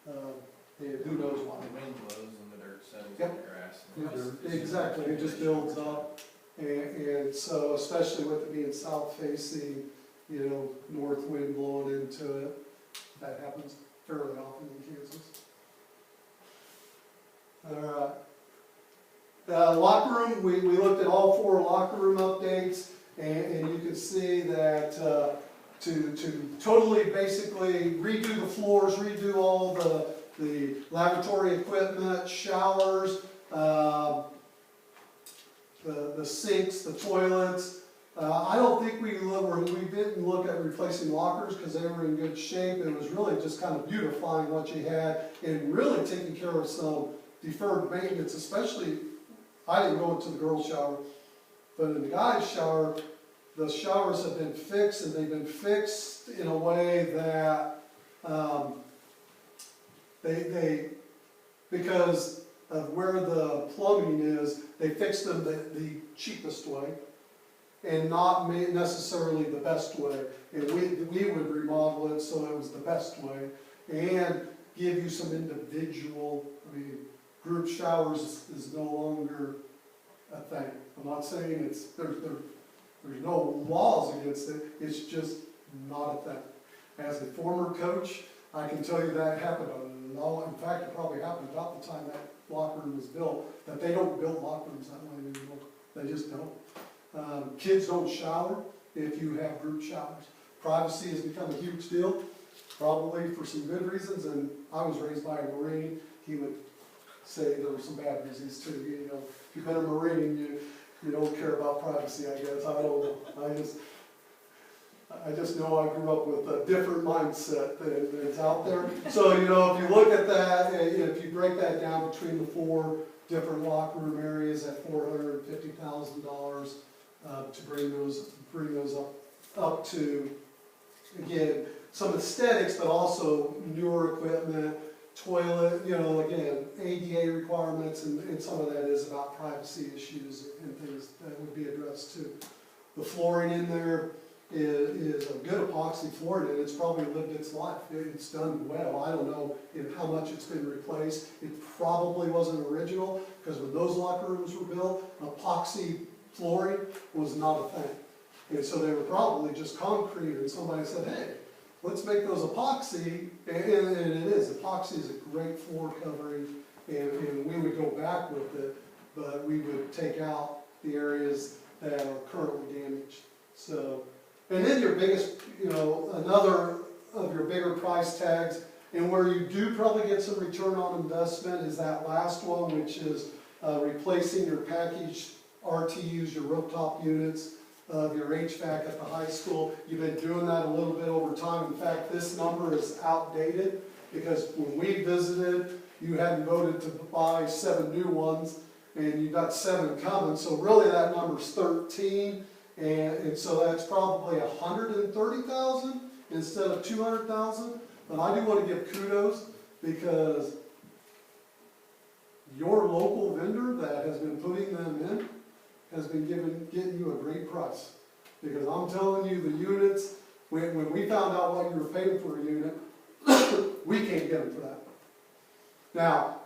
Who knows why. The wind blows and the dirt settles Yep. in the grass. Yeah, exactly, it just builds up, and so especially with it being south facing, you know, north wind blowing into it, that happens fairly often in Kansas. All right. Locker room, we looked at all 4 locker room updates, and you can see that to totally basically redo the floors, redo all the lavatory equipment, showers, the sinks, the toilets. I don't think we didn't look at replacing lockers because they were in good shape. It was really just kind of beautifying what you had and really taking care of some deferred maintenance, especially, I didn't go into the girls' shower, but in the guys' shower, the showers have been fixed, and they've been fixed in a way that because of where the plumbing is, they fixed them the cheapest way and not necessarily the best way. And we would remodel it so it was the best way and give you some individual, group showers is no longer a thing. I'm not saying there's no laws against it, it's just not a thing. As a former coach, I can tell you that happened a lot. In fact, it probably happened about the time that locker room was built, that they don't build locker rooms that way anymore. They just don't. Kids don't shower if you have group showers. Privacy has become a huge deal, probably for some good reasons, and I was raised by a Marine. He would say there were some bad reasons too. You know, if you've been a Marine, you don't care about privacy, I guess. I don't know. I just know I grew up with a different mindset that's out there. So, you know, if you look at that, if you break that down between the 4 different locker room areas at $450,000 to bring those up to, again, some aesthetics, but also newer equipment, toilet, you know, again, ADA requirements, and some of that is about privacy issues and things that would be addressed too. The flooring in there is a good epoxy flooring, and it's probably lived its life. It's done well. I don't know how much it's been replaced. It probably wasn't original, because when those locker rooms were built, epoxy flooring was not a thing. And so they were probably just concrete, and somebody said, hey, let's make those epoxy, and it is. Epoxy is a great floor covering, and we would go back with it, but we would take out the areas that are currently damaged. So, and then your biggest, you know, another of your bigger price tags, and where you do probably get some return on investment, is that last one, which is replacing your packaged RTUs, your rooftop units, of your HVAC at the high school. You've been doing that a little bit over time. In fact, this number is outdated, because when we visited, you hadn't voted to buy 7 new ones, and you got 7 coming, so really that number's 13, and so that's probably 130,000 instead of 200,000. But I do want to give kudos, because your local vendor that has been putting them in has been getting you a great price. Because I'm telling you, the units, when we found out what you were paying for a unit, we can't get them for that. Now,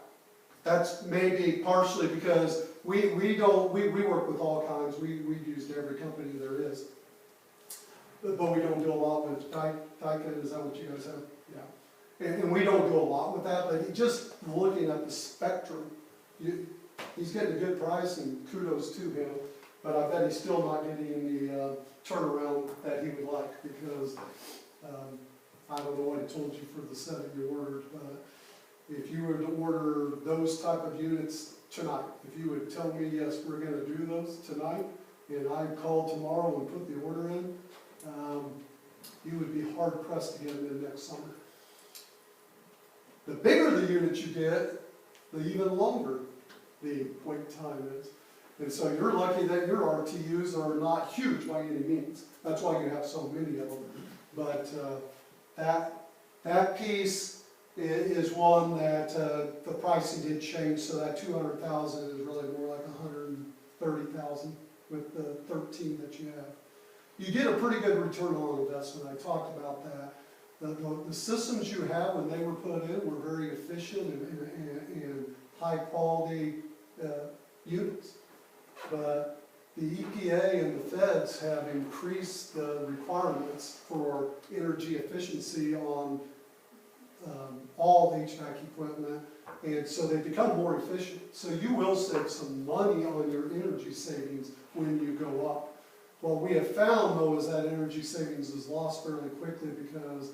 that's maybe partially because we work with all kinds. We've used every company there is. But we don't do a lot with Daikin, is that what you guys have? Yeah. And we don't do a lot with that, but just looking at the spectrum, he's getting a good price, and kudos to him, but I bet he's still not getting the turnaround that he would like, because I don't know what he told you for the 7 you ordered, but if you were to order those type of units tonight, if you would tell me, yes, we're going to do those tonight, and I called tomorrow and put the order in, you would be hard pressed to get them in next summer. The bigger the unit you get, the even longer the wait time is. And so you're lucky that your RTUs are not huge by any means. That's why you have so many of them. But that piece is one that the pricing did change, so that 200,000 is really more like 30,000 with the 13 that you have. You get a pretty good return on investment. I talked about that. The systems you have when they were put in were very efficient and high quality units. But the EPA and the feds have increased the requirements for energy efficiency on all HVAC equipment, and so they become more efficient. So you will save some money on your energy savings when you go up. What we have found, though, is that energy savings is lost fairly quickly because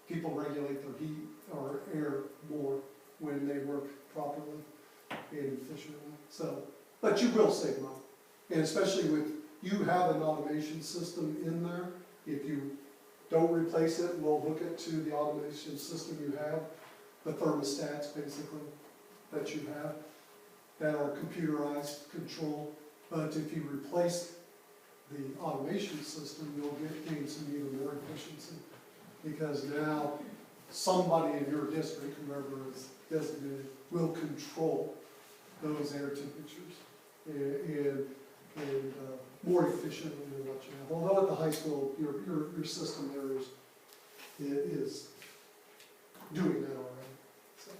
people regulate their heat or air more when they work properly and efficiently. So, but you will save money. And especially with, you have an automation system in there. If you don't replace it, we'll hook it to the automation system you have, the thermostats basically that you have that are computerized control. But if you replace the automation system, you'll gain some even more efficiency. Because now somebody in your district, whoever is designated, will control those air temperatures and more efficiently than what you have. Although at the high school, your system there is doing that already. So.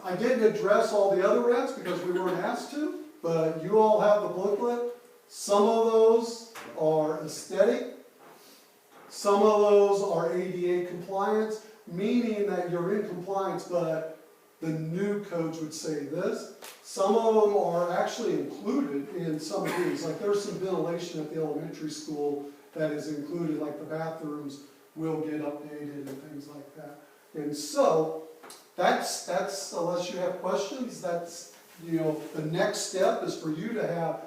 I didn't address all the other rents because we weren't asked to, but you all have the booklet. Some of those are aesthetic. Some of those are ADA compliance, meaning that you're in compliance, but the new codes would say this. Some of them are actually included in some of these. Like there's some ventilation at the elementary school that is included, like the bathrooms will get updated and things like that. And so that's unless you have questions, that's, you know, the next step is for you to have,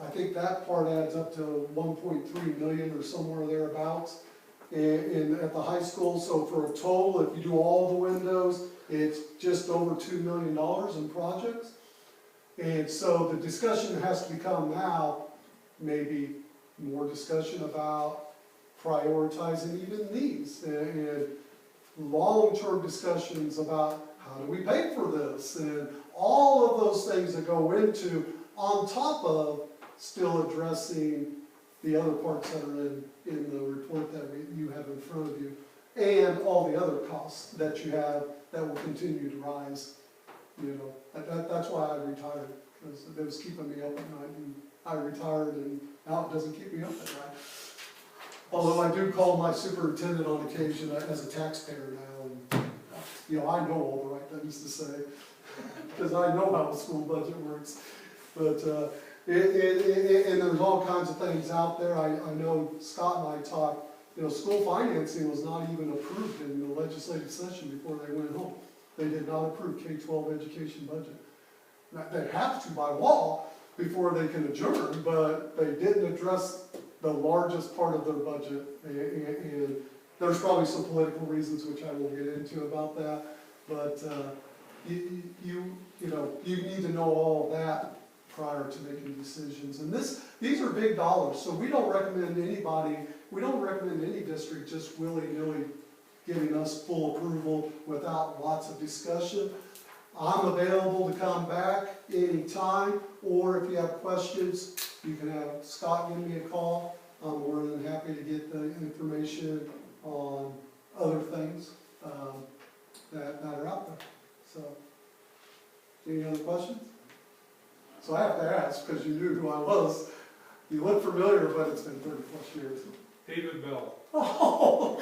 I think that part adds up to 1.3 million or somewhere thereabouts at the high school. So for a total, if you do all the windows, it's just over $2 million in projects. And so the discussion has to become now, maybe more discussion about prioritizing even these and long-term discussions about how do we pay for this and all of those things that go into on top of still addressing the other parts that are in the report that you have in front of you, and all the other costs that you have that will continue to rise. You know, that's why I retired, because it was keeping me up at night, and I retired, and now it doesn't keep me up at night. Although I do call my superintendent on occasion as a taxpayer now, and you know, I know all the right things to say, because I know how the school budget works. But and there's all kinds of things out there. I know Scott and I talked, you know, school financing was not even approved in the legislative session before they went home. They did not approve K-12 education budget. Now, they have to by law before they can adjourn, but they didn't address the largest part of their budget. And there's probably some political reasons which I won't get into about that. But you know, you need to know all of that prior to making decisions. And these are big dollars, so we don't recommend any district just willy-nilly giving us full approval without lots of discussion. I'm available to come back anytime, or if you have questions, you can have Scott give me a call. I'm more than happy to get the information on other things that are out there. So, any other questions? So I have to ask, because you knew who I was. You look familiar, but it's been 30 plus years. David Bell. Oh,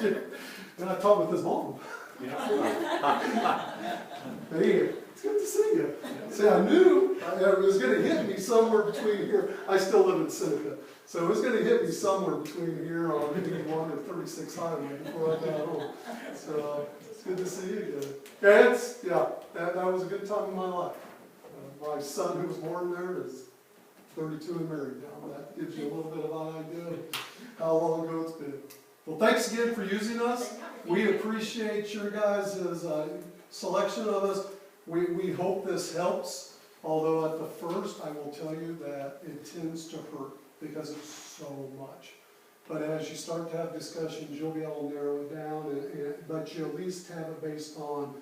and I talked with his mom. Yeah. Hey, it's good to see you. See, I knew it was going to hit me somewhere between here. I still live in Seneca. So it was going to hit me somewhere between here on 81 and 36 Highway before I got home. So it's good to see you again. That was a good time in my life. My son, who was born there, is 32 and married now. That gives you a little bit of an idea of how long ago it's been. Well, thanks again for using us. We appreciate your guys' selection of us. We hope this helps, although at the first I will tell you that it tends to hurt because it's so much. But as you start to have discussions, you'll be able to narrow it down, but you at least have it based on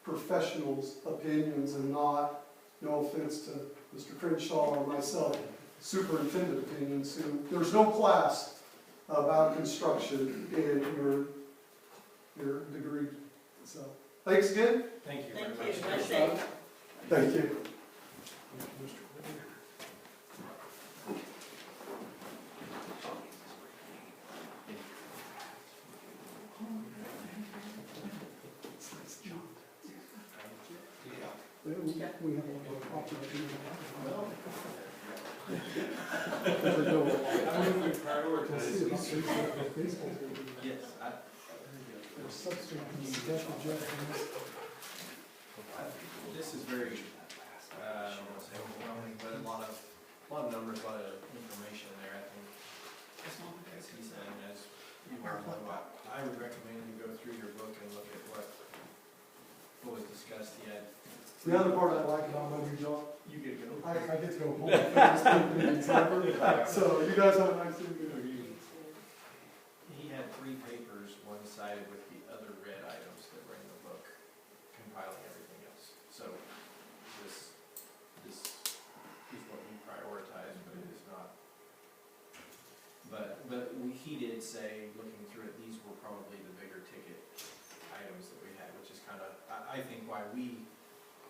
professionals' opinions and not no offense to Mr. Crenshaw or myself, superintendent opinions, there's no class about construction in your degree. So, thanks again. Thank you very Thank much. you, nice day. Thank you. We have a lot of opportunity. I move we prioritize. Yes, this is very, I don't want to say overwhelming, but a lot of numbers, a lot of information in there, I think. As he said, and as you all know, I would recommend you go through your book and look at what was discussed yet. The other part I like about my new job, You get to go. I get to go home and finish the meetings ever. So you guys have a nice evening. He had 3 papers, one-sided with the other red items that were in the book, compiling everything else. So this is what we prioritize, but it is not. But he did say, looking through it, these were probably the bigger ticket items that we had, which is kind of, I think why we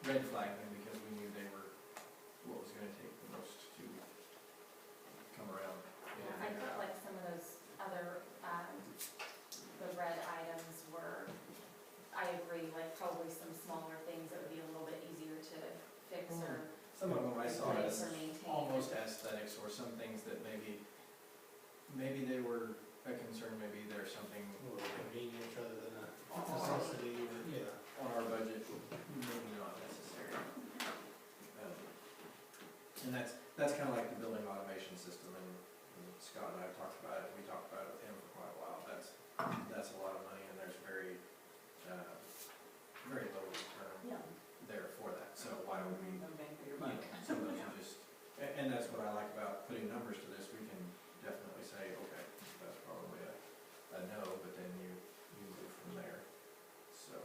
red flagged them, because we knew they were what was gonna take the most to come around. I felt like some of those other, the red items were, I agree, like probably some smaller things that would be a little bit easier to fix or Some of them I saw replace as or maintain. almost aesthetics, or some things that maybe they were a concern, maybe there's something Convenience rather than a necessity, yeah. on our budget, maybe not necessary. And that's kind of like the building automation system, and Scott and I have talked about it, we talked about it with him for quite a while. That's a lot of money, and there's very low return Yeah. there for that, so why would we, No bang for your you know, buck. some of those are just, and that's what I like about putting numbers to this, we can definitely say, okay, that's probably a no, but then you move from there, so.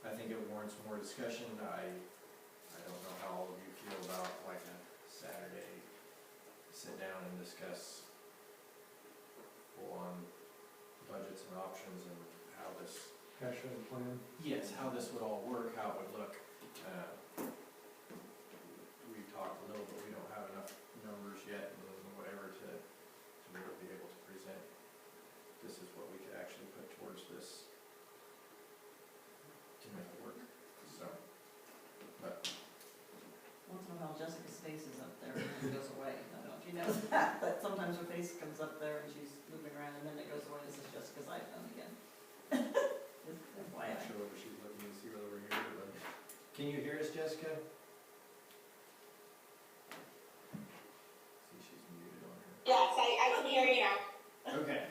I think it warrants more discussion. I don't know how all of you feel about like a Saturday, sit down and discuss full-on budgets and options and how this. Cash flow plan. Yes, how this would all work, how it would look. We've talked a little, but we don't have enough numbers yet and whatever to really be able to present. This is what we could actually put towards this to make it work, so. But Once in a while Jessica's face is up there and then it goes away. I don't know if you know that, but sometimes her face comes up there and she's moving around and then it goes away. This is Jessica's iPhone again. Just I'm FYI. not sure whether she's looking to see whether we're here, but. Can you hear us, Jessica? See, she's muted on her. Yes, I can hear you now. Okay.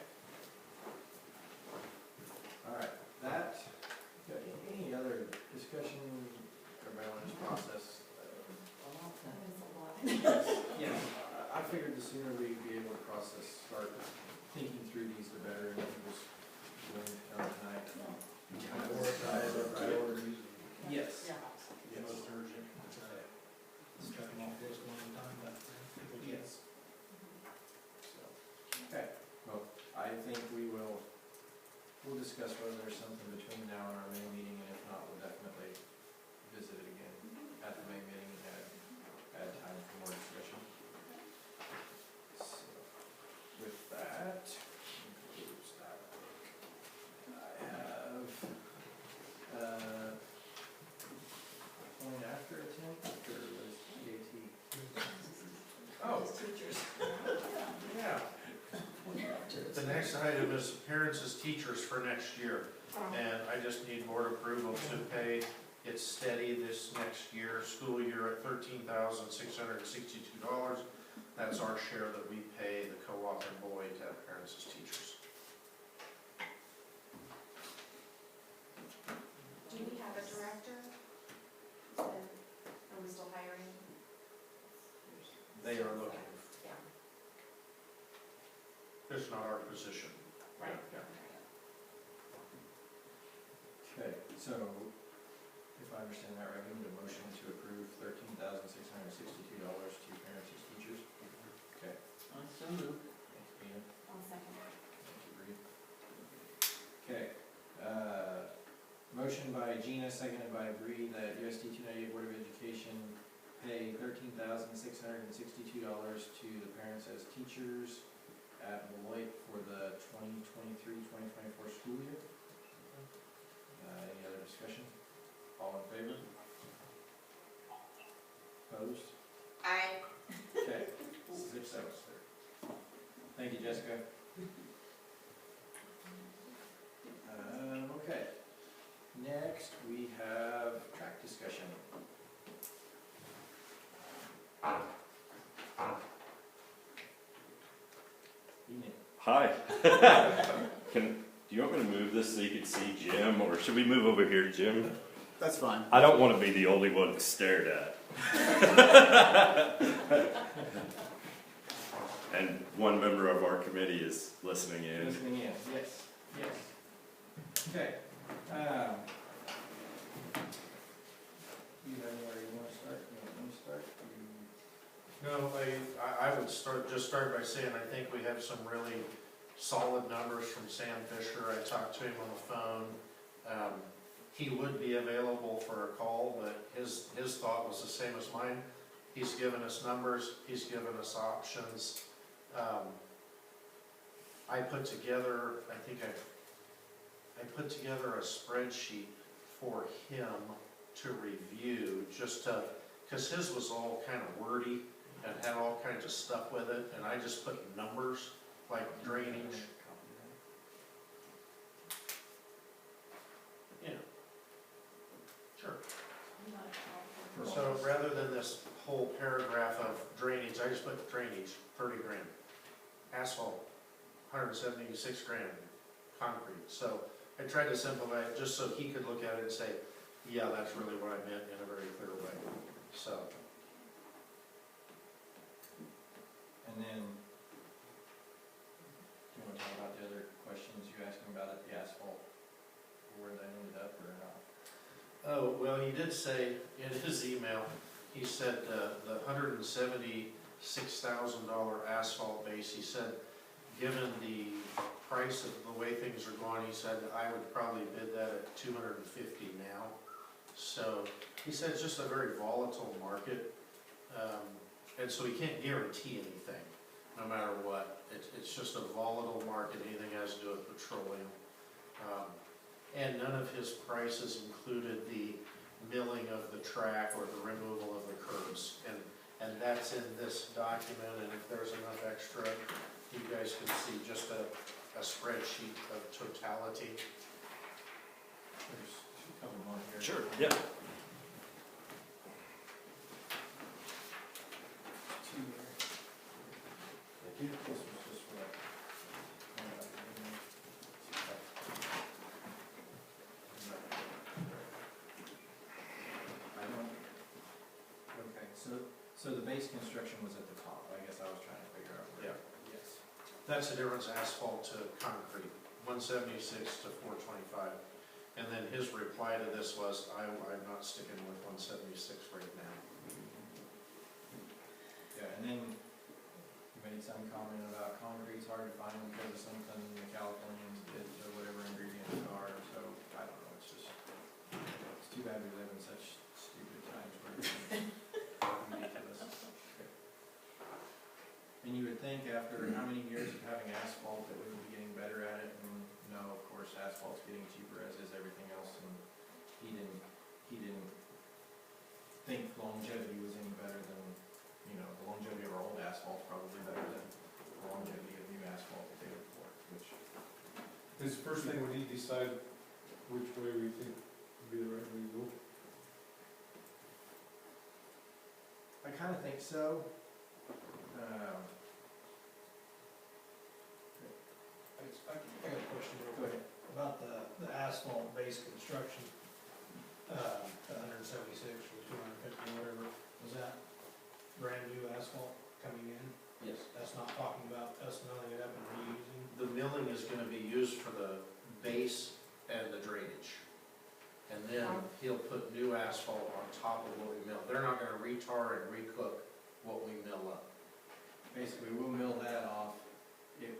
All right, that, any other discussion, everybody want to just process? That is a lot. Yeah, I figured the sooner we'd be able to process, start thinking through these, the better, and if it was going to come tonight. Kind of prioritize our priorities. Yes. Yeah. Yes. Most urgent, step them off this one time, but Yes. So, okay, well, I think we'll discuss whether there's something between now and our May meeting, and if not, we'll definitely visit it again at the May meeting and add time for more discussion. So, with that, concludes that book. I have, point after attempt, or was PAT? Oh, Teachers. yeah. The next item is parents as teachers for next year. And I just need board approval to pay it steady this next year, school year at $13,662. That's our share that we pay the co-op and Boyd to have parents as teachers. Do we have a director? Are we still hiring? They are looking. Yeah. It's not our position. Right. Yeah. So, if I understand that right, we need a motion to approve $13,662 to parents as teachers. Okay, I so moved. thanks, Gina. I'll second. Thank you, Bree. Okay, motion by Gina, seconded by Bree, that USD 298 Board of Education pay $13,662 to the parents as teachers at Beloit for the 2023-2024 school year. Any other discussion? All in favor? Opposed? Aye. Okay, 6-0. Thank you, Jessica. Okay. Next, we have track discussion. Evening. Hi. Do you want me to move this so you can see Jim, or should we move over here to Jim? That's fine. I don't want to be the only one stared at. And one member of our committee is listening in. Listening in, yes, yes. Okay. You have anywhere you want to start? You want me to start? No, I would start by saying I think we have some really solid numbers from Sam Fisher. I talked to him on the phone. He would be available for a call, but his thought was the same as mine. He's given us numbers, he's given us options. I put together, I put together a spreadsheet for him to review, just to, because his was all kind of wordy and had all kinds of stuff with it, and I just put numbers, like drainage. Yeah. Sure. So rather than this whole paragraph of drainage, I just put drainage, 30 grand. Asphalt, 176 grand. Concrete. So I tried to simplify it just so he could look at it and say, yeah, that's really what I meant in a very clear way. So. And then, do you want to talk about the other questions you asked me about at the asphalt? Where that ended up or not? Oh, well, he did say in his email, he said the $176,000 asphalt base, he said, given the price of the way things are going, he said, I would probably bid that at $250 now. So he said it's just a very volatile market, and so he can't guarantee anything, no matter what. It's just a volatile market, anything has to do with petroleum. And none of his prices included the milling of the track or the removal of the curbs. And that's in this document, and if there's enough extra, you guys can see just a spreadsheet of totality. There's a couple more here. Sure, yeah. Two there. Thank you. This was just for that. Okay, so the base construction was at the top. I guess I was trying to figure out where. Yeah. Yes. That's the difference, asphalt to concrete, 176 to 425. And then his reply to this was, I'm not sticking with 176 right now. Yeah, and then you made some comment about concrete's hard to find because of something the Californians did to whatever ingredients are, so I don't know, it's too bad we live in such stupid times where it's ridiculous. Okay. And you would think after how many years of having asphalt that we would be getting better at it, and no, of course, asphalt's getting cheaper as is everything else, and he didn't think longevity was any better than, the longevity of our old asphalt probably better than the longevity of new asphalt that they would pour, which. This first thing we need to decide which way we think would be the right way to go. I kind of think so. I got a question real Go quick ahead. about the asphalt base construction. The 176 or 250, whatever, was that brand new asphalt coming in? Yes. That's not talking about us milling it up and reusing? The milling is gonna be used for the base and the drainage. And he'll put new asphalt on top of what we mill. They're not gonna retar and recook what we mill up. Basically, we'll mill that off, it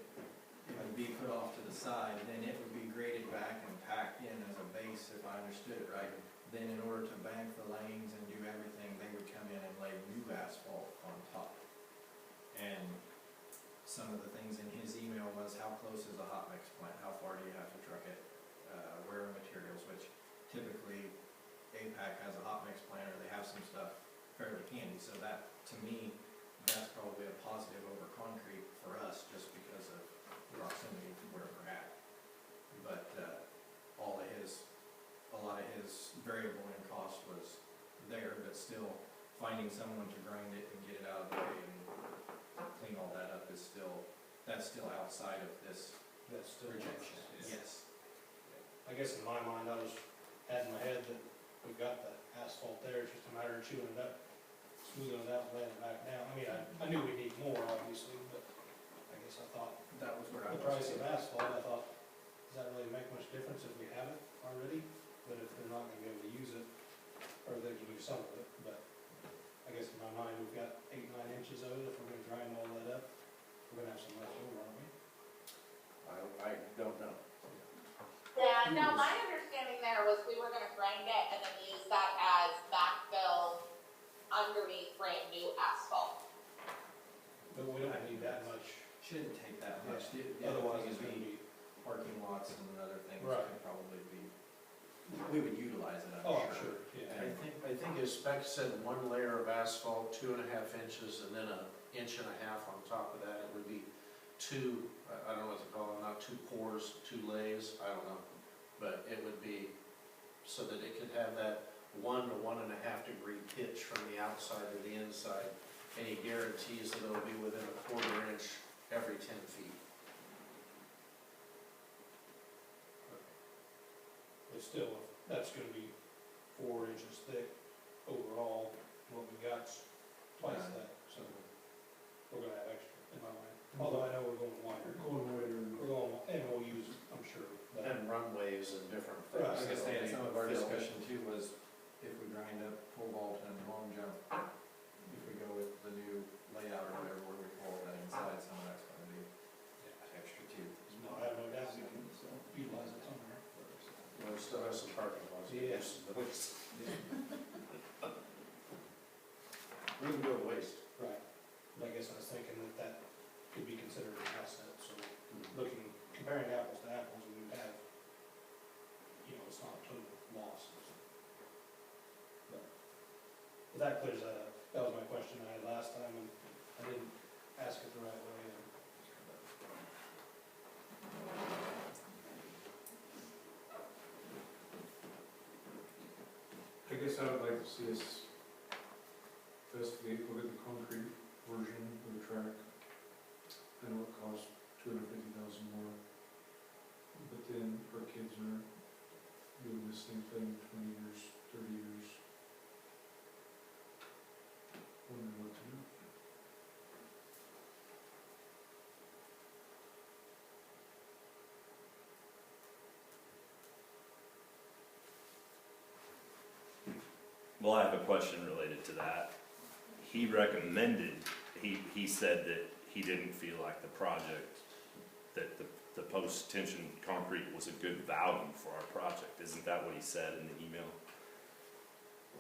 would be put off to the side, then it would be graded back and packed in as a base, if I understood it right. Then in order to bank the lanes and do everything, they would come in and lay new asphalt on top. And some of the things in his email was, how close is a hot mix plant, how far do you have to truck it, where are materials, which typically APAC has a hot mix plant, or they have some stuff fairly handy, so that, to me, that's probably a positive over concrete for us, just because of proximity to where we're at. But, a lot of his variable in cost was there, but still finding someone to grind it and get it out of the way and clean all that up is that's still outside of this That's still. projection. Yes. I guess in my mind, I was had in my head that we've got the asphalt there, it's just a matter of chewing it up, smoothing it out, and laying it back down. I mean, I knew we need more, obviously, but I guess I thought, That was where I the was. price of asphalt, I thought, does that really make much difference if we have it already? But if they're not gonna be able to use it, or they can use some of it, but I guess in my mind, we've got 8-9 inches of it, if we're gonna grind all that up, we're gonna have some left over, aren't we? I don't know. Yeah, no, my understanding there was we were gonna grind it and then use that as backfill underneath brand new asphalt. But we don't need that much. Shouldn't take that much. The other Otherwise, thing it's is gonna be. parking lots and other things Right. could probably be, we would utilize it, Oh, I'm I'm sure. sure, yeah. I think his spec said 1 layer of asphalt, 2.5 inches, and then 1.5 inches on top of that. It would be two, I don't know what to call them, not 2 pours, 2 lays, I don't know. But it would be so that it could have that 1 to 1.5 degree pitch from the outside to the inside. And he guarantees that it'll be within 1/4 inch every 10 feet. But still, that's gonna be 4 inches thick overall, what we got's twice that, so we're gonna have extra in my mind. Although I know we're going wider, we're going, and we'll use, I'm sure, but. And runways and different Right. things. Like I say, some of our Fill. discussion too was if we grind up pole vault and long jump, if we go with the new layout or whatever, where we pull that inside, some of that's gonna be extra too. No, I have no doubt we can utilize it somewhere. Well, we still have some parking lots. Yeah. We can go to waste. Right, but I guess I was thinking that that could be considered an asset, so looking, comparing apples to apples, we would have, it's not a total loss. But that clears that up, that was my question I had last time, and I didn't ask it the right way. I guess I would like to see us investigate, look at the concrete version of the track. I know it costs $250,000 more, but then our kids are doing the same thing 20 years, 30 years. Wondering what to do. Well, I have a question related to that. He recommended, he said that he didn't feel like the project, that the post-tension concrete was a good value for our project. Isn't that what he said in the email?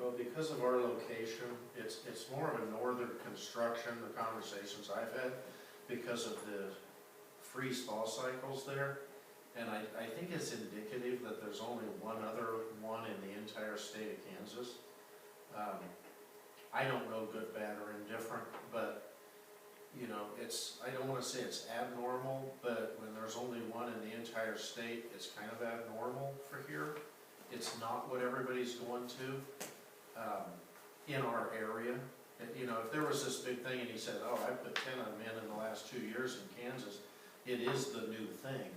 Well, because of our location, it's more of a northern construction, the conversations I've had, because of the freeze-thaw cycles there. And I think it's indicative that there's only one other one in the entire state of Kansas. I don't know good, bad, or indifferent, but, I don't wanna say it's abnormal, but when there's only one in the entire state, it's kind of abnormal for here. It's not what everybody's going to, in our area. If there was this big thing and he said, oh, I put 10 of them in the last 2 years in Kansas, it is the new thing,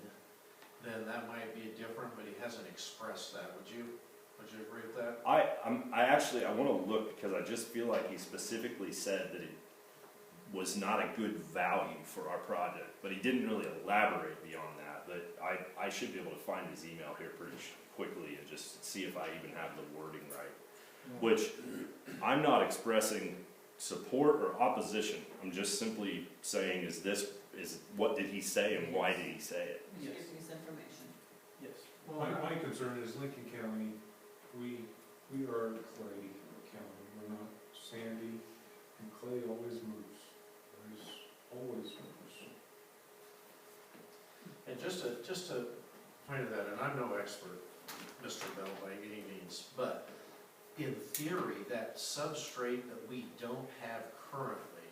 then that might be different, but he hasn't expressed that. Would you agree with that? I want to look, because I just feel like he specifically said that it was not a good value for our project, but he didn't really elaborate beyond that. But I should be able to find his email here pretty quickly and just see if I even have the wording right. Which, I'm not expressing support or opposition, I'm just simply saying, what did he say and why did he say it? We should give you information. Yes. My concern is Lincoln County, we are a clay county, we're not sandy, and clay always moves. There's always moves. And just to point to that, and I'm no expert, Mr. Bell, by any means, but in theory, that substrate that we don't have currently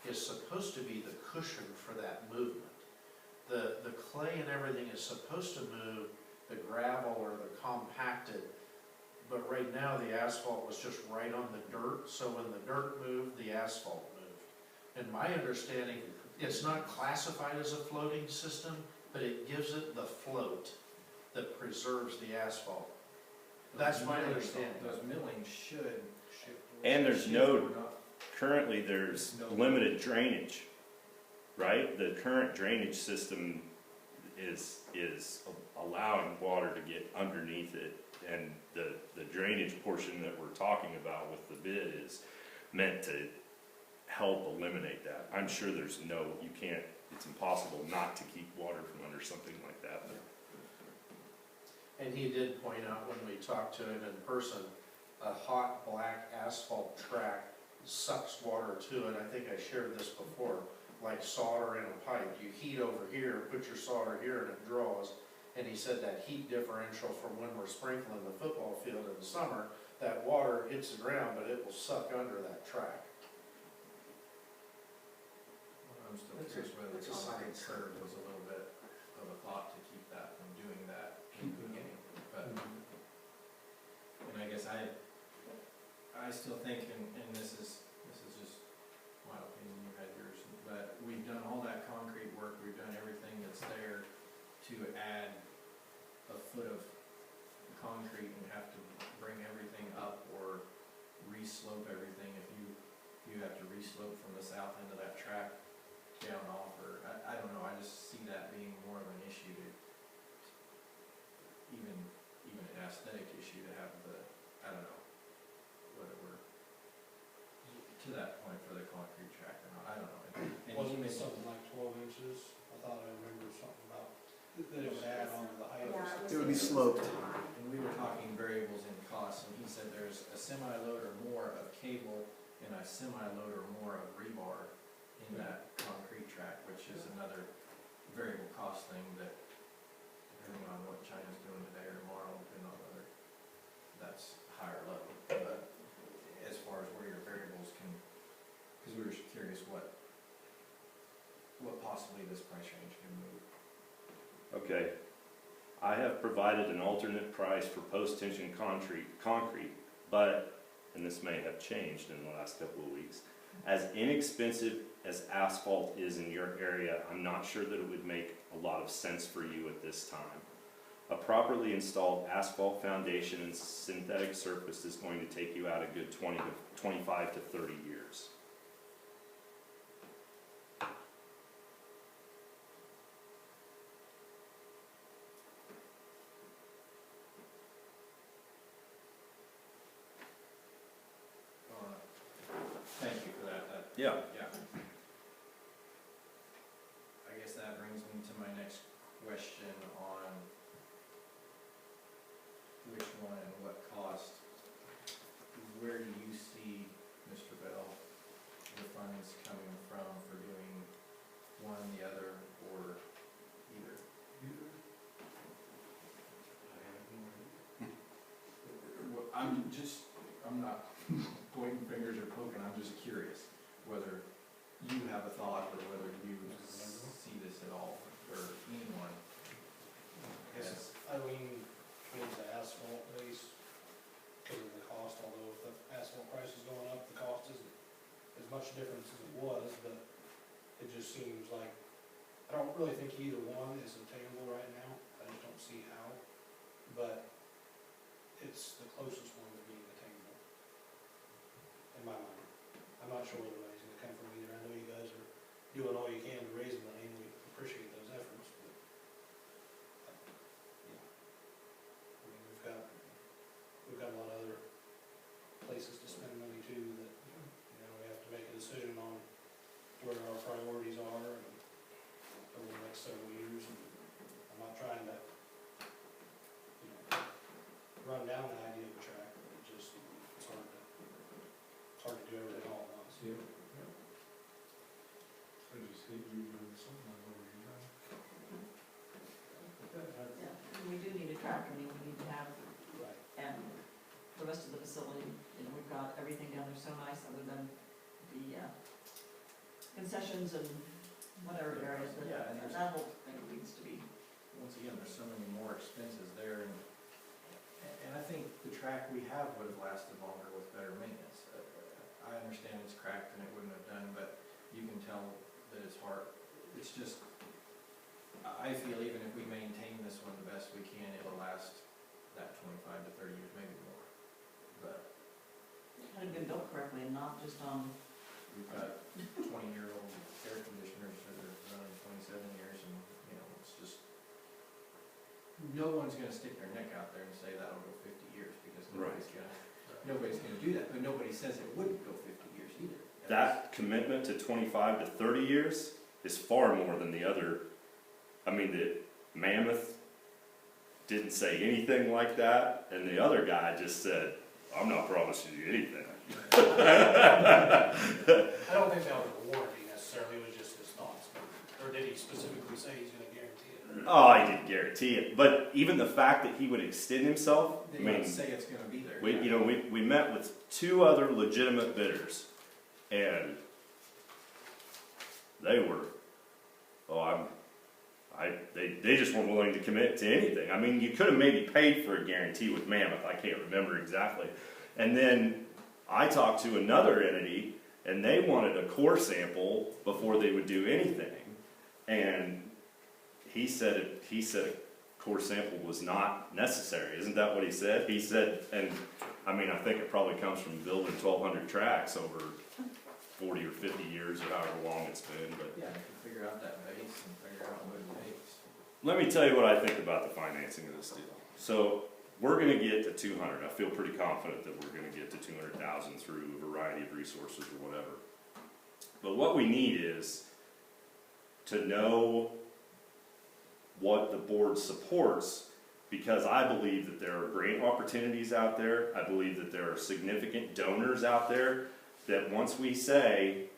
is supposed to be the cushion for that movement. The clay and everything is supposed to move the gravel or the compacted, but right now the asphalt was just right on the dirt, so when the dirt moved, the asphalt moved. In my understanding, it's not classified as a floating system, but it gives it the float that preserves the asphalt. That's my understanding. Those millings should. And currently there's limited drainage, right? The current drainage system is allowing water to get underneath it, and the drainage portion that we're talking about with the bid is meant to help eliminate that. I'm sure it's impossible not to keep water from under something like that. And he did point out when we talked to him in person, a hot black asphalt track sucks water to it. I think I shared this before, like solder in a pipe. You heat over here, put your solder here, and it draws. And he said that heat differential from when we're sprinkling the football field in the summer, that water hits the ground, but it will suck under that track. I'm still curious whether the concrete curb was a little bit of a thought to keep that from doing that in the beginning, but, and I guess I still think, and this is just my opinion, you had yours, but we've done all that concrete work, we've done everything that's there to add a foot of concrete and have to bring everything up or re-slope everything. If you have to re-slope from the south end of that track down off, or I don't know, I just see that being more of an issue to even an aesthetic issue to have I don't know, whether we're to that point for the concrete track or not, I don't know. And Wasn't it something like 12 inches? I thought I remembered something about that it would add on to the height of the. It would be sloped. And we were talking variables in cost, and he said there's a semi-load or more of cable and a semi-load or more of rebar in that concrete track, which is another variable cost thing that, depending on what China's doing today or tomorrow, depending on whether that's higher level. But as far as where your variables can, because we were curious what possibly this price range can move. Okay, I have provided an alternate price for post-tension concrete, but, and this may have changed in the last couple of weeks, as inexpensive as asphalt is in your area, I'm not sure that it would make a lot of sense for you at this time. A properly installed asphalt foundation and synthetic surface is going to take you out a good 25 to 30 years. Thank you for that. Yeah. Yeah. I guess that brings me to my next question on which one and what cost. Where do you see, Mr. Bell, the funds coming from for doing one, the other, or either? I'm not pointing fingers or poking, I'm just curious whether you have a thought or whether you see this at all, or anyone. Yes, I lean towards the asphalt base because of the cost, although if the asphalt price is going up, the cost isn't as much difference as it was, but it just seems like, I don't really think either one is obtainable right now, I just don't see how, but it's the closest one to being attainable, in my mind. I'm not sure where the money's gonna come from either, I know you guys are doing all you can to raise the money, and we appreciate those efforts, but, yeah. I mean, we've got down the idea of a track, but it's hard to do everything all at once. Yeah. I just hate redoing something I've already done. Yeah, and we do need a track, I mean, we need to have, Right. and the rest of the facility, you know, we've got everything down there so nice, other than the concessions and whatever areas, but Yeah, and there's- that whole thing needs to be. Once again, there's so many more expenses there, and I think the track we have would have lasted longer with better maintenance. I understand it's cracked and it wouldn't have done, but you can tell that it's hard. It's just, I feel even if we maintain this one the best we can, it'll last that 25 to 30 years, maybe more. But It had been built correctly and not just on, we've got 20-year-old air conditioners that are running 27 years, and, you know, it's just, no one's gonna stick their neck out there and say that'll go 50 years, because nobody's gonna do that, but nobody says it wouldn't go 50 years either. That commitment to 25 to 30 years is far more than the other. I mean, the Mammoth didn't say anything like that, and the other guy just said, I'm not promising you anything. I don't think that was a warranty necessarily, it was just his thoughts. Or did he specifically say he's gonna guarantee it? Oh, I didn't guarantee it, but even the fact that he would extend himself, I They mean, don't say it's gonna be there. we met with 2 other legitimate bidders, and they were, they just weren't willing to commit to anything. I mean, you could have maybe paid for a guarantee with Mammoth, I can't remember exactly. And then I talked to another entity, and they wanted a core sample before they would do anything. And he said a core sample was not necessary. Isn't that what he said? He said, and I mean, I think it probably comes from building 1,200 tracks over 40 or 50 years, or however long it's been. But Yeah, if you figure out that base and figure out what it takes. let me tell you what I think about the financing of this deal. So we're going to get to 200. I feel pretty confident that we're going to get to 200,000 through a variety of resources or whatever. But what we need is to know what the board supports, because I believe that there are grant opportunities out there. I believe that there are significant donors out there that once we say,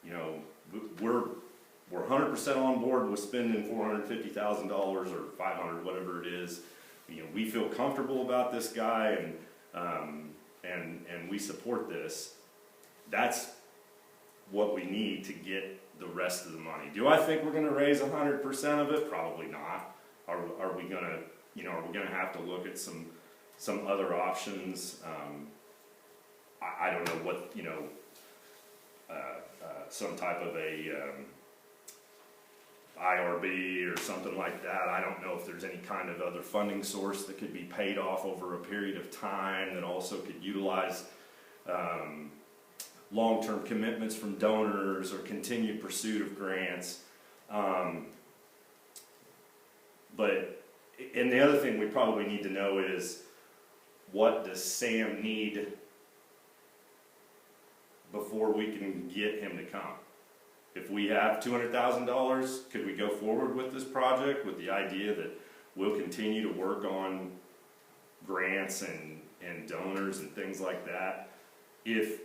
you know, we're 100% on board with spending $450,000 or $500, whatever it is. You know, we feel comfortable about this guy, and we support this. That's what we need to get the rest of the money. Do I think we're going to raise 100% of it? Probably not. Are we going to, you know, are we going to have to look at some other options? I don't know what, you know, some type of a IRB or something like that. I don't know if there's any kind of other funding source that could be paid off over a period of time that also could utilize long-term commitments from donors or continued pursuit of grants. But, and the other thing we probably need to know is, what does Sam need before we can get him to come? If we have $200,000, could we go forward with this project with the idea that we'll continue to work on grants and donors and things like that? If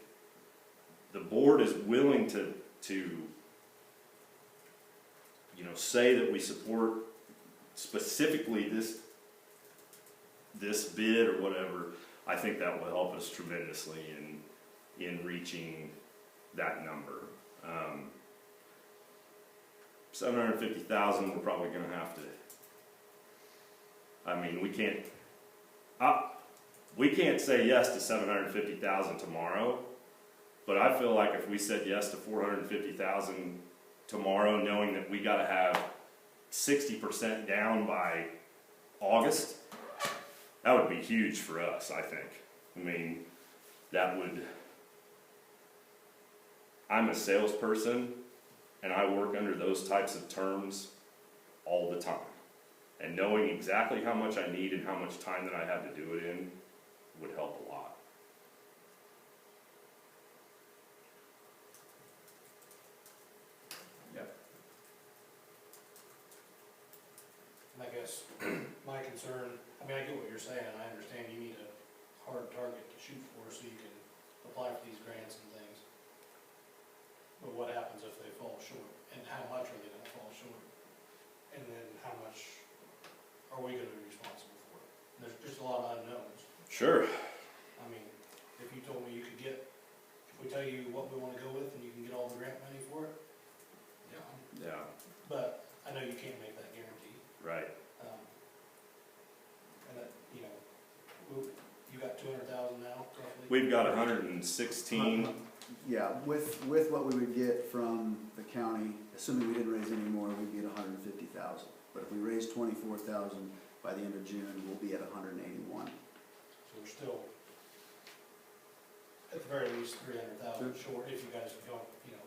the board is willing to you know, say that we support specifically this bid or whatever, I think that will help us tremendously in reaching that number. 750,000, we're probably going to have to. I mean, we can't say yes to 750,000 tomorrow, but I feel like if we said yes to 450,000 tomorrow, knowing that we got to have 60% down by August, that would be huge for us, I think. I mean, that would. I'm a salesperson, and I work under those types of terms all the time. And knowing exactly how much I need and how much time that I have to do it in would help a lot. Yep. And I guess my concern, I mean, I get what you're saying, I understand you need a hard target to shoot for so you can apply for these grants and things. But what happens if they fall short, and how much are they gonna fall short? And then how much are we gonna be responsible for it? There's just a lot of unknowns. Sure. I mean, if you told me you could get, if we tell you what we wanna go with and you can get all the grant money for it, yeah. Yeah, But I know you can't make that guarantee. right. And that, you know, you got 200,000 now, roughly? We've got 116. Yeah, with what we would get from the county, assuming we didn't raise any more, we'd be at 150,000. But if we raise 24,000 by the end of June, we'll be at 181. So we're still, at the very least, 300,000 short if you guys don't, you know,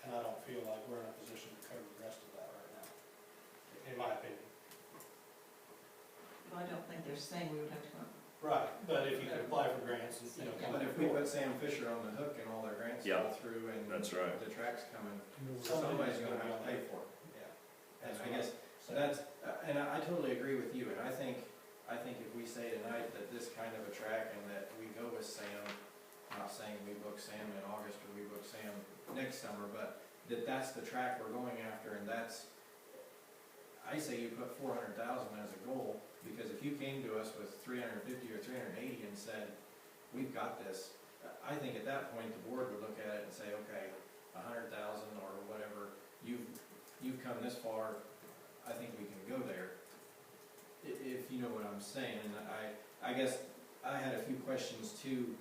and I don't feel like we're in a position to cover the rest of that right now, in my opinion. Well, I don't think they're saying we would have to come up. Right, but if you can apply for grants and, you know, come But if we put Sam Fisher on the hook and all their grants Yeah. fall through and That's right. the track's coming, somebody's gonna have to pay for it. Yeah. And I guess that's, and I totally agree with you, and I think if we say tonight that this kind of a track and that we go with Sam, not saying we book Sam in August or we book Sam next summer, but that's the track we're going after, and that's, I say you put 400,000 as a goal, because if you came to us with 350 or 380 and said, we've got this, I think at that point, the board would look at it and say, okay, 100,000 or whatever, you've come this far, I think we can go there. If you know what I'm saying, and I guess I had a few questions too.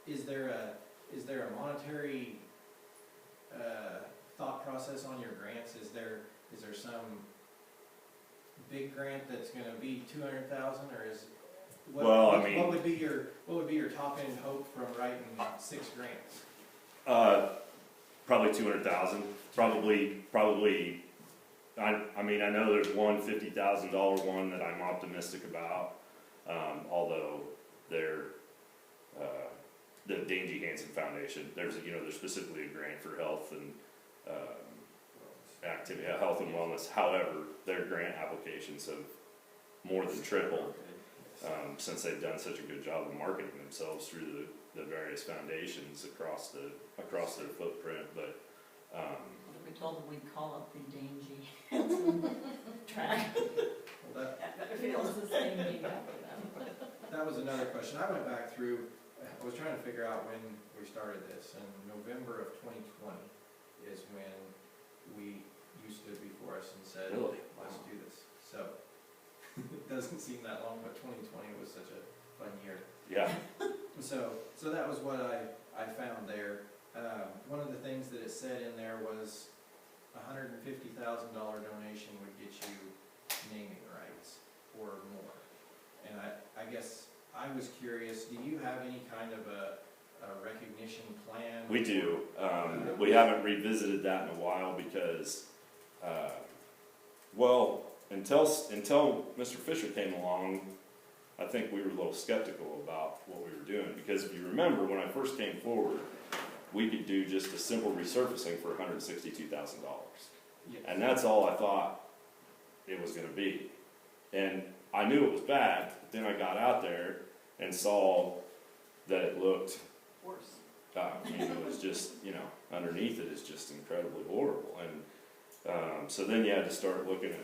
Is there a monetary thought process on your grants? Is there some big grant that's gonna be 200,000, or is Well, I mean- what would be your top end hope from writing 6 grants? Probably 200,000. Probably. I mean, I know there's one $50,000 one that I'm optimistic about. Although they're the Dangy Hansen Foundation. There's specifically a grant for health and activity, health and wellness. However, their grant applications have more than tripled since they've done such a good job of marketing themselves through the various foundations across their footprint. But We told them we'd call up the Dangy track. Well, It feels the same thing for them. that was another question. I went back through, I was trying to figure out when we started this, and November of 2020 is when you stood before us and said, Really? let's do this. So, it doesn't seem that long, but 2020 was such a fun year. yeah, So that was what I found there. One of the things that it said in there was $150,000 donation would get you naming rights or more. And I guess I was curious, do you have any kind of a recognition plan? we do. We haven't revisited that in a while because, until Mr. Fisher came along, I think we were a little skeptical about what we were doing. Because if you remember, when I first came forward, we could do just a simple resurfacing for $162,000. Yes. And that's all I thought it was going to be. And I knew it was bad, but then I got out there and saw that it looked, Worse. I mean, it was just, underneath it is just incredibly horrible. And so then you had to start looking at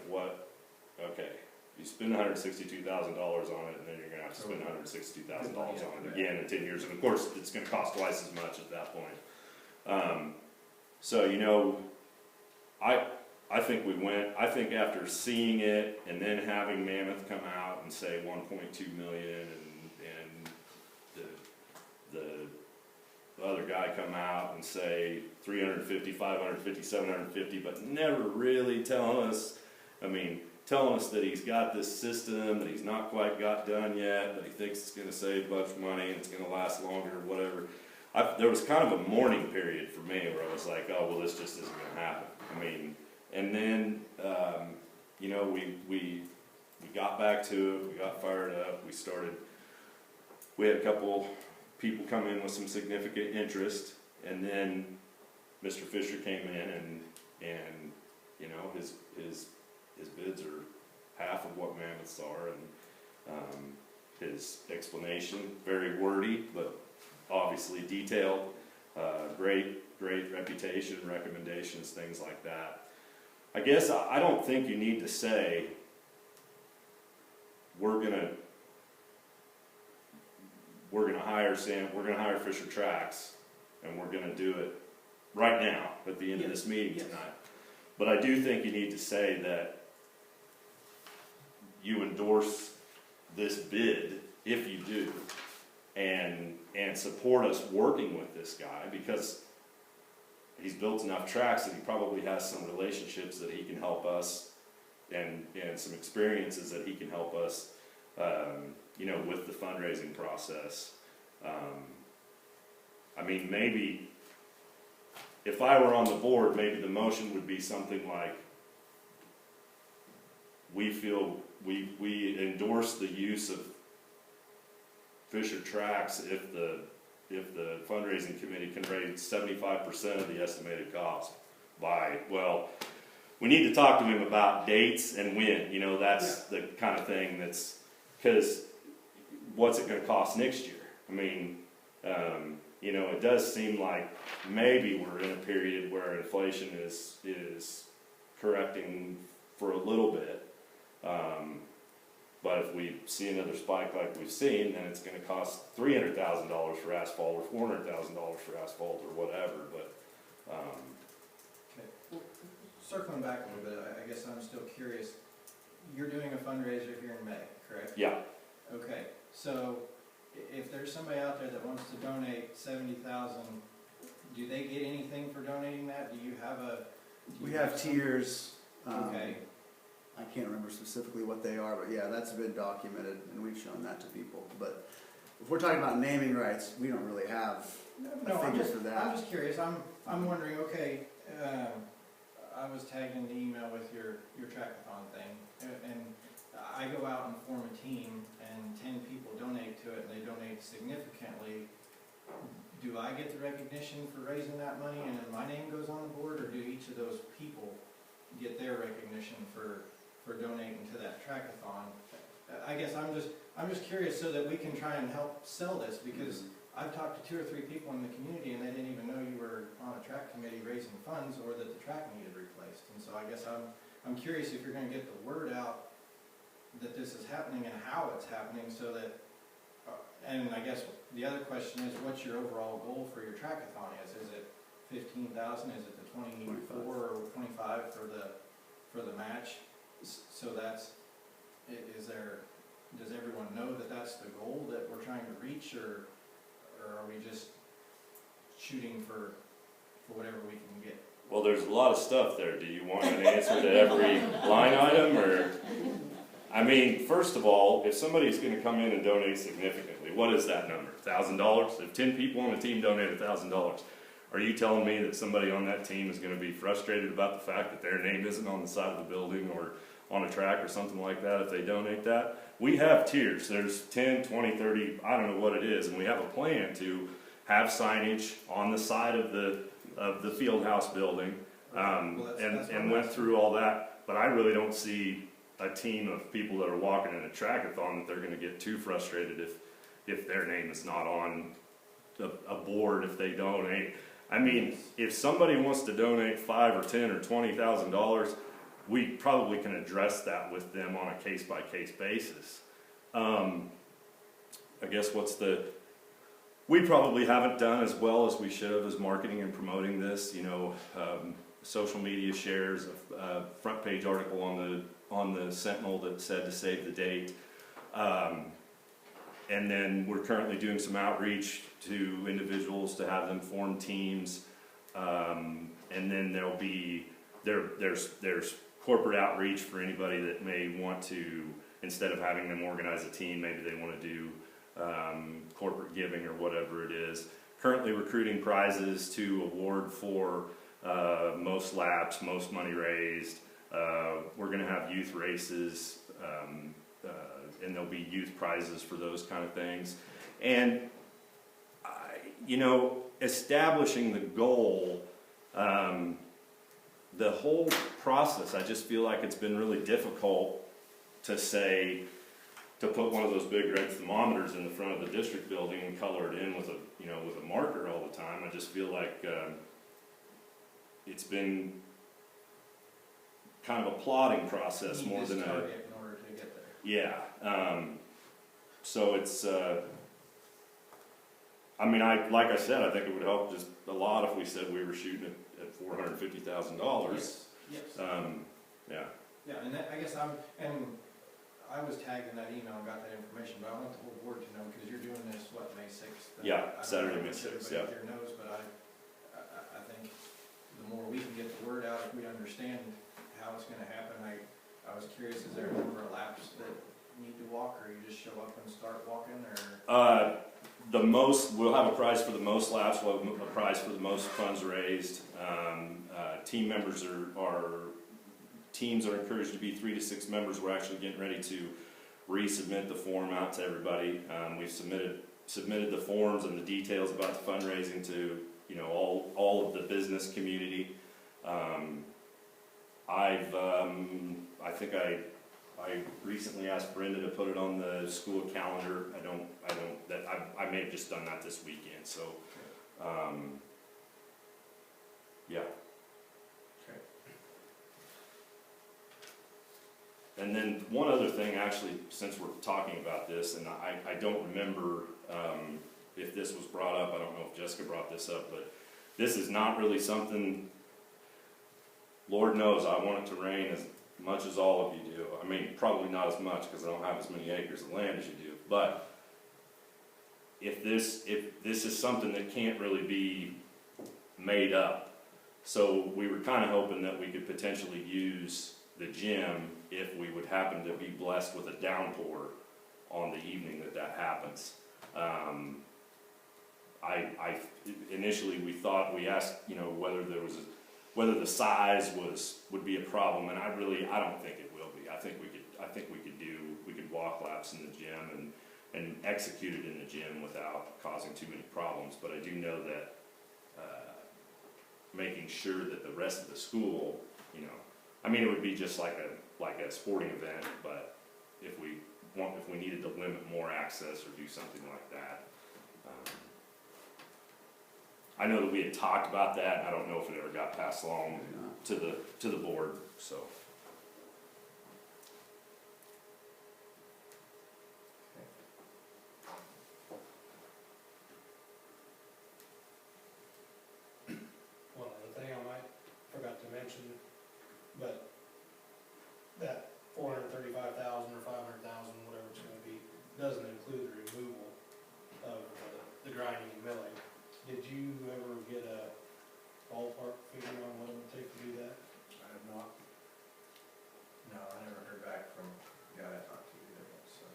you spend $162,000 on it, and then you're going to have to spend $162,000 on it again in 10 years. And of course, it's going to cost twice as much at that point. I think we went, I think after seeing it and then having Mammoth come out and say 1.2 million and the other guy come out and say 350, 550, 750, but never really telling us that he's got this system that he's not quite got done yet, but he thinks it's going to save a bunch of money and it's going to last longer or whatever. There was kind of a mourning period for me where I was like, oh, well, this just isn't going to happen. And then, we got back to it, we got fired up, we had a couple people come in with some significant interest, and then Mr. Fisher came in and his bids are half of what mammoths are, and his explanation, very wordy, but obviously detailed, great reputation, recommendations, things like that. I guess I don't think you need to say, we're gonna hire Fisher Tracks, and we're gonna do it right now at the end of this meeting tonight. But I do think you need to say that you endorse this bid, if you do, and support us working with this guy, because he's built enough tracks that he probably has some relationships that he can help us, and some experiences that he can help us, with the fundraising process. I mean, maybe if I were on the board, maybe the motion would be something like, we endorse the use of Fisher Tracks if the fundraising committee can raise 75% of the estimated cost by, well, we need to talk to him about dates and when, that's the kind of thing that's, because what's it going to cost next year? I mean, it does seem like maybe we're in a period where inflation is correcting for a little bit. But if we see another spike like we've seen, then it's going to cost $300,000 for asphalt or $400,000 for asphalt or whatever. But okay. Well, circling back a little bit, I guess I'm still curious. You're doing a fundraiser here in May, correct? yeah, Okay. So if there's somebody out there that wants to donate $70,000, do they get anything for donating that? Do you have a? We have tiers. Okay. I can't remember specifically what they are, but yeah, that's been documented, and we've shown that to people. But if we're talking about naming rights, we don't really have a figure for that. I'm just curious. I'm wondering. Okay, I was tagged in the email with your trackathon thing, and I go out and form a team, and 10 people donate to it, and they donate significantly. Do I get the recognition for raising that money, and then my name goes on the board, or do each of those people get their recognition for donating to that trackathon? I guess I'm just curious so that we can try and help sell this, because I've talked to 2 or 3 people in the community and they didn't even know you were on a track committee raising funds, or that the track needed replaced. And so I guess I'm curious if you're going to get the word out that this is happening and how it's happening, so that and I guess the other question is, what's your overall goal for your trackathon? Is it 15,000? Is it the 24 or 25 for the match? So does everyone know that that's the goal that we're trying to reach, or are we just shooting for whatever we can get? well, there's a lot of stuff there. Do you want an answer to every line item, or? I mean, first of all, if somebody's going to come in and donate significantly, what is that number? $1,000? If 10 people on a team donate $1,000, are you telling me that somebody on that team is going to be frustrated about the fact that their name isn't on the side of the building or on a track or something like that if they donate that? We have tiers. There's 10, 20, 30, I don't know what it is, and we have a plan to have signage on the side of the field house building, and went through all that. But I really don't see a team of people that are walking in a trackathon that they're going to get too frustrated if their name is not on a board if they donate. I mean, if somebody wants to donate $5,000 or $10,000 or $20,000, we probably can address that with them on a case-by-case basis. I guess we probably haven't done as well as we should have as marketing and promoting this. Social media shares, a front page article on the Sentinel that said to save the date. And then we're currently doing some outreach to individuals to have them form teams. And then there's corporate outreach for anybody that may want to, instead of having them organize a team, maybe they want to do corporate giving or whatever it is. Currently recruiting prizes to award for most laps, most money raised. We're going to have youth races, and there'll be youth prizes for those kind of things. And, establishing the goal, the whole process, I just feel like it's been really difficult to say, to put one of those big red thermometers in the front of the district building and color it in with a, you know, with a marker all the time. I just feel like, it's been kind of a plodding process You more need than this a, target in order to get there. yeah. So it's, I mean, like I said, I think it would help just a lot if we said we were shooting at $450,000. Yes, yes. Yeah. Yeah, and that, I guess I was tagged in that email and got that information, but I want the whole board to know, because you're doing this, what, May 6th? Yeah, Saturday, May 6th, yeah. Everybody here knows, but I think the more we can get the word out, if we understand how it's gonna happen, I was curious, is there a number of laps that need to walk, or you just show up and start walking, or? We'll have a prize for the most laps, we'll have a prize for the most funds raised. Team members teams are encouraged to be 3 to 6 members. We're actually getting ready to resubmit the form out to everybody. We've submitted the forms and the details about the fundraising to, you know, all of the business community. I think I recently asked Brenda to put it on the school calendar. I may have just done that this weekend, so, yeah. Okay. And then one other thing, actually, since we're talking about this, and I don't remember, if this was brought up, I don't know if Jessica brought this up, but this is not really something, Lord knows, I want it to rain as much as all of you do. I mean, probably not as much because I don't have as many acres of land as you do. But if this is something that can't really be made up, so we were kind of hoping that we could potentially use the gym if we would happen to be blessed with a downpour on the evening that happens. Initially we asked, you know, whether the size would be a problem, and I don't think it will be. I think we could walk laps in the gym and execute it in the gym without causing too many problems. But I do know that making sure that the rest of the school, you know, I mean, it would be just like a sporting event, but if we needed to limit more access or do something like that. I know that we had talked about that, and I don't know if it ever got passed along to the board, so. One other thing I forgot to mention, but that 435,000 or 500,000, whatever it's gonna be, doesn't include the removal of the grinding and milling. Did you ever get a ballpark figure on what it would take to do that? I have not. No, I never heard back from the guy I talked to either, so.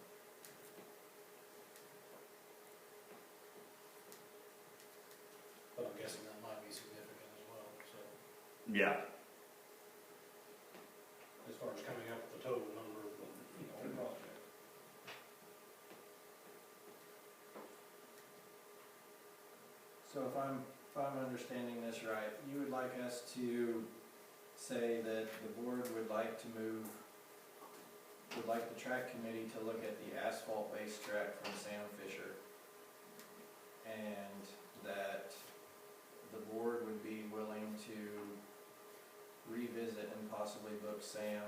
But I'm guessing that might be significant as well, so, Yeah. as far as coming up with the total number of the, project. So if I'm understanding this right, you would like us to say that the board would like the track committee to look at the asphalt-based track from Sam Fisher, and that the board would be willing to revisit and possibly book Sam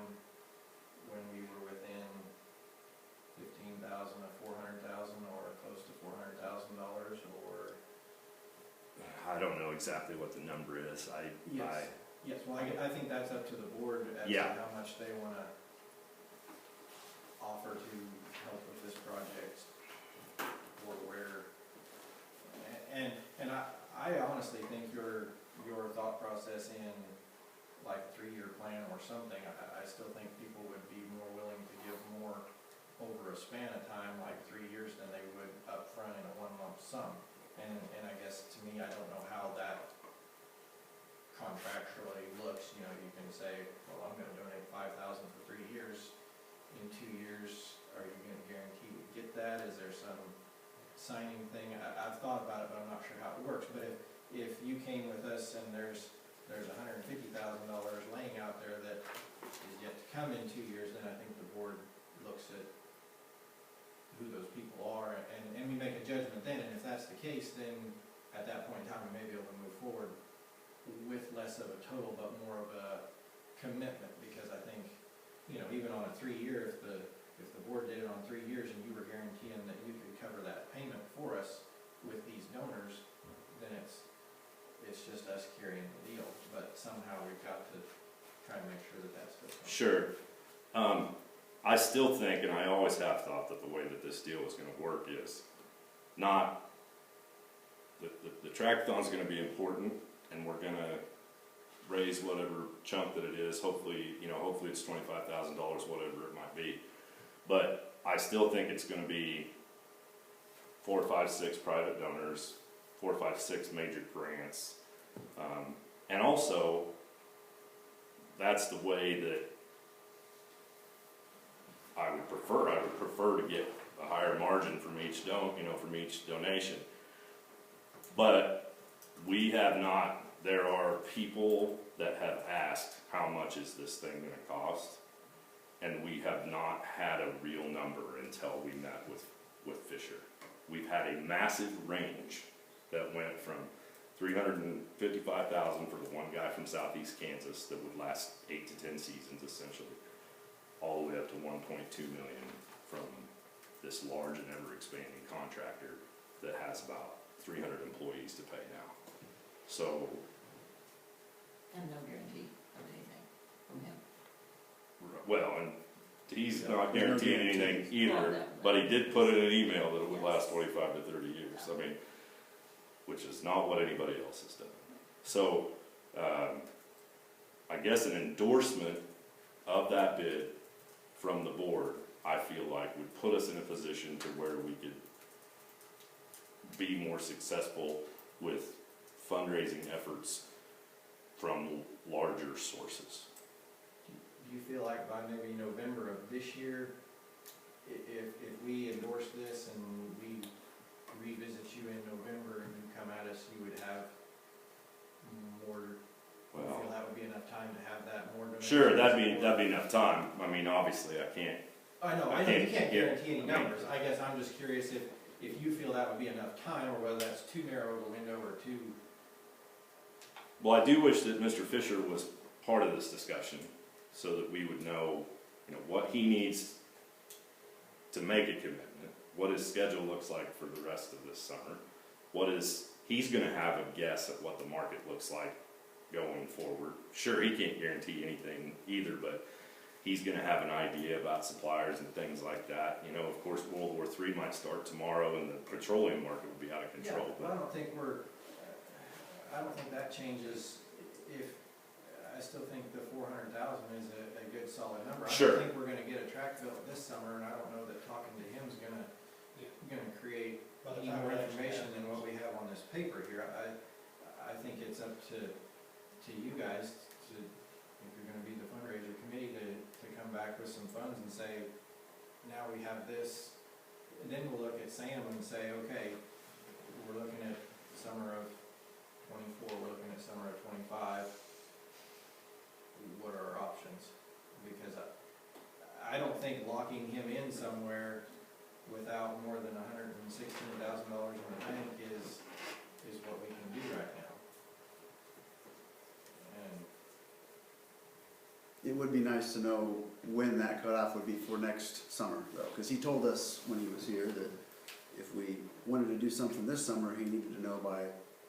when we were within 15,000 of 400,000 or close to $400,000, or? I don't know exactly what the number is. Yes, well, I think that's up to the board as to Yeah. how much they want to offer to help with this project, or where. And I honestly think your thought process in like a 3-year plan or something, I still think people would be more willing to give more over a span of time, like 3 years, than they would up front in a one lump sum. And I guess to me, I don't know how that contractually looks. You know, you can say, well, I'm gonna donate 5,000 for 3 years. In 2 years, are you gonna guarantee we get that? Is there some signing thing? I've thought about it, but I'm not sure how it works. But if you came with us and there's $150,000 laying out there that is yet to come in 2 years, then I think the board looks at who those people are, and we make a judgment then, and if that's the case, then at that point in time, we may be able to move forward with less of a total, but more of a commitment, because I think, you know, even on a 3-year, if the board did it on 3 years and you were guaranteeing that you could cover that payment for us with these donors, then it's just us carrying the deal, but somehow we've got to try to make sure that that's still comes. Sure. I still think, and I always have thought, that the way that this deal is going to work is not, the track-a-thon's going to be important, and we're going to raise whatever chunk that it is. Hopefully, you know, hopefully it's $25,000, whatever it might be. But I still think it's going to be 4, 5, 6 private donors, 4, 5, 6 major grants, and also that's the way that I would prefer. I would prefer to get a higher margin from each donation. But we have not. There are people that have asked, how much is this thing going to cost? And we have not had a real number until we met with Fisher. We've had a massive range that went from $355,000 for the one guy from southeast Kansas that would last 8 to 10 seasons essentially, all the way up to $1.2 million from this large and ever expanding contractor that has about 300 employees to pay now. So. And no guarantee of anything from him. Well, and he's not guaranteeing anything either, Well, no. but he did put in an email that it would last 25 to 30 years. I mean, which is not what anybody else has done. So, I guess an endorsement of that bid from the board, I feel like would put us in a position to where we could be more successful with fundraising efforts from larger sources. Do you feel like by maybe November of this year, if we endorse this and we revisit you in November and you come at us, you would have more, do you feel that would be enough time to have that more? Sure, that'd be enough time. I mean, obviously I can't. I know you can't guarantee any numbers. I guess I'm just curious if you feel that would be enough time, or whether that's too narrow of a window or too. Well, I do wish that Mr. Fisher was part of this discussion, so that we would know, what he needs to make a commitment, what his schedule looks like for the rest of this summer, he's going to have a guess at what the market looks like going forward. Sure, he can't guarantee anything either, but he's going to have an idea about suppliers and things like that. Of course, World War III might start tomorrow, and the petroleum market will be out of control. Yeah, but I don't think that changes. I still think the 400,000 is a good solid number. Sure. I don't think we're going to get a track built this summer, and I don't know that talking to him is going to create any more information than what we have on this paper here. I think it's up to you guys to, if you're going to be the fundraiser committee, to come back with some funds and say, now we have this, and then we'll look at Sam and say, okay, we're looking at summer of 24, we're looking at summer of 25. What are our options? Because I don't think locking him in somewhere without more than $116,000 in the bank is what we can do right now. And It would be nice to know when that cutoff would be for next summer, though, because he told us when he was here that if we wanted to do something this summer, he needed to know by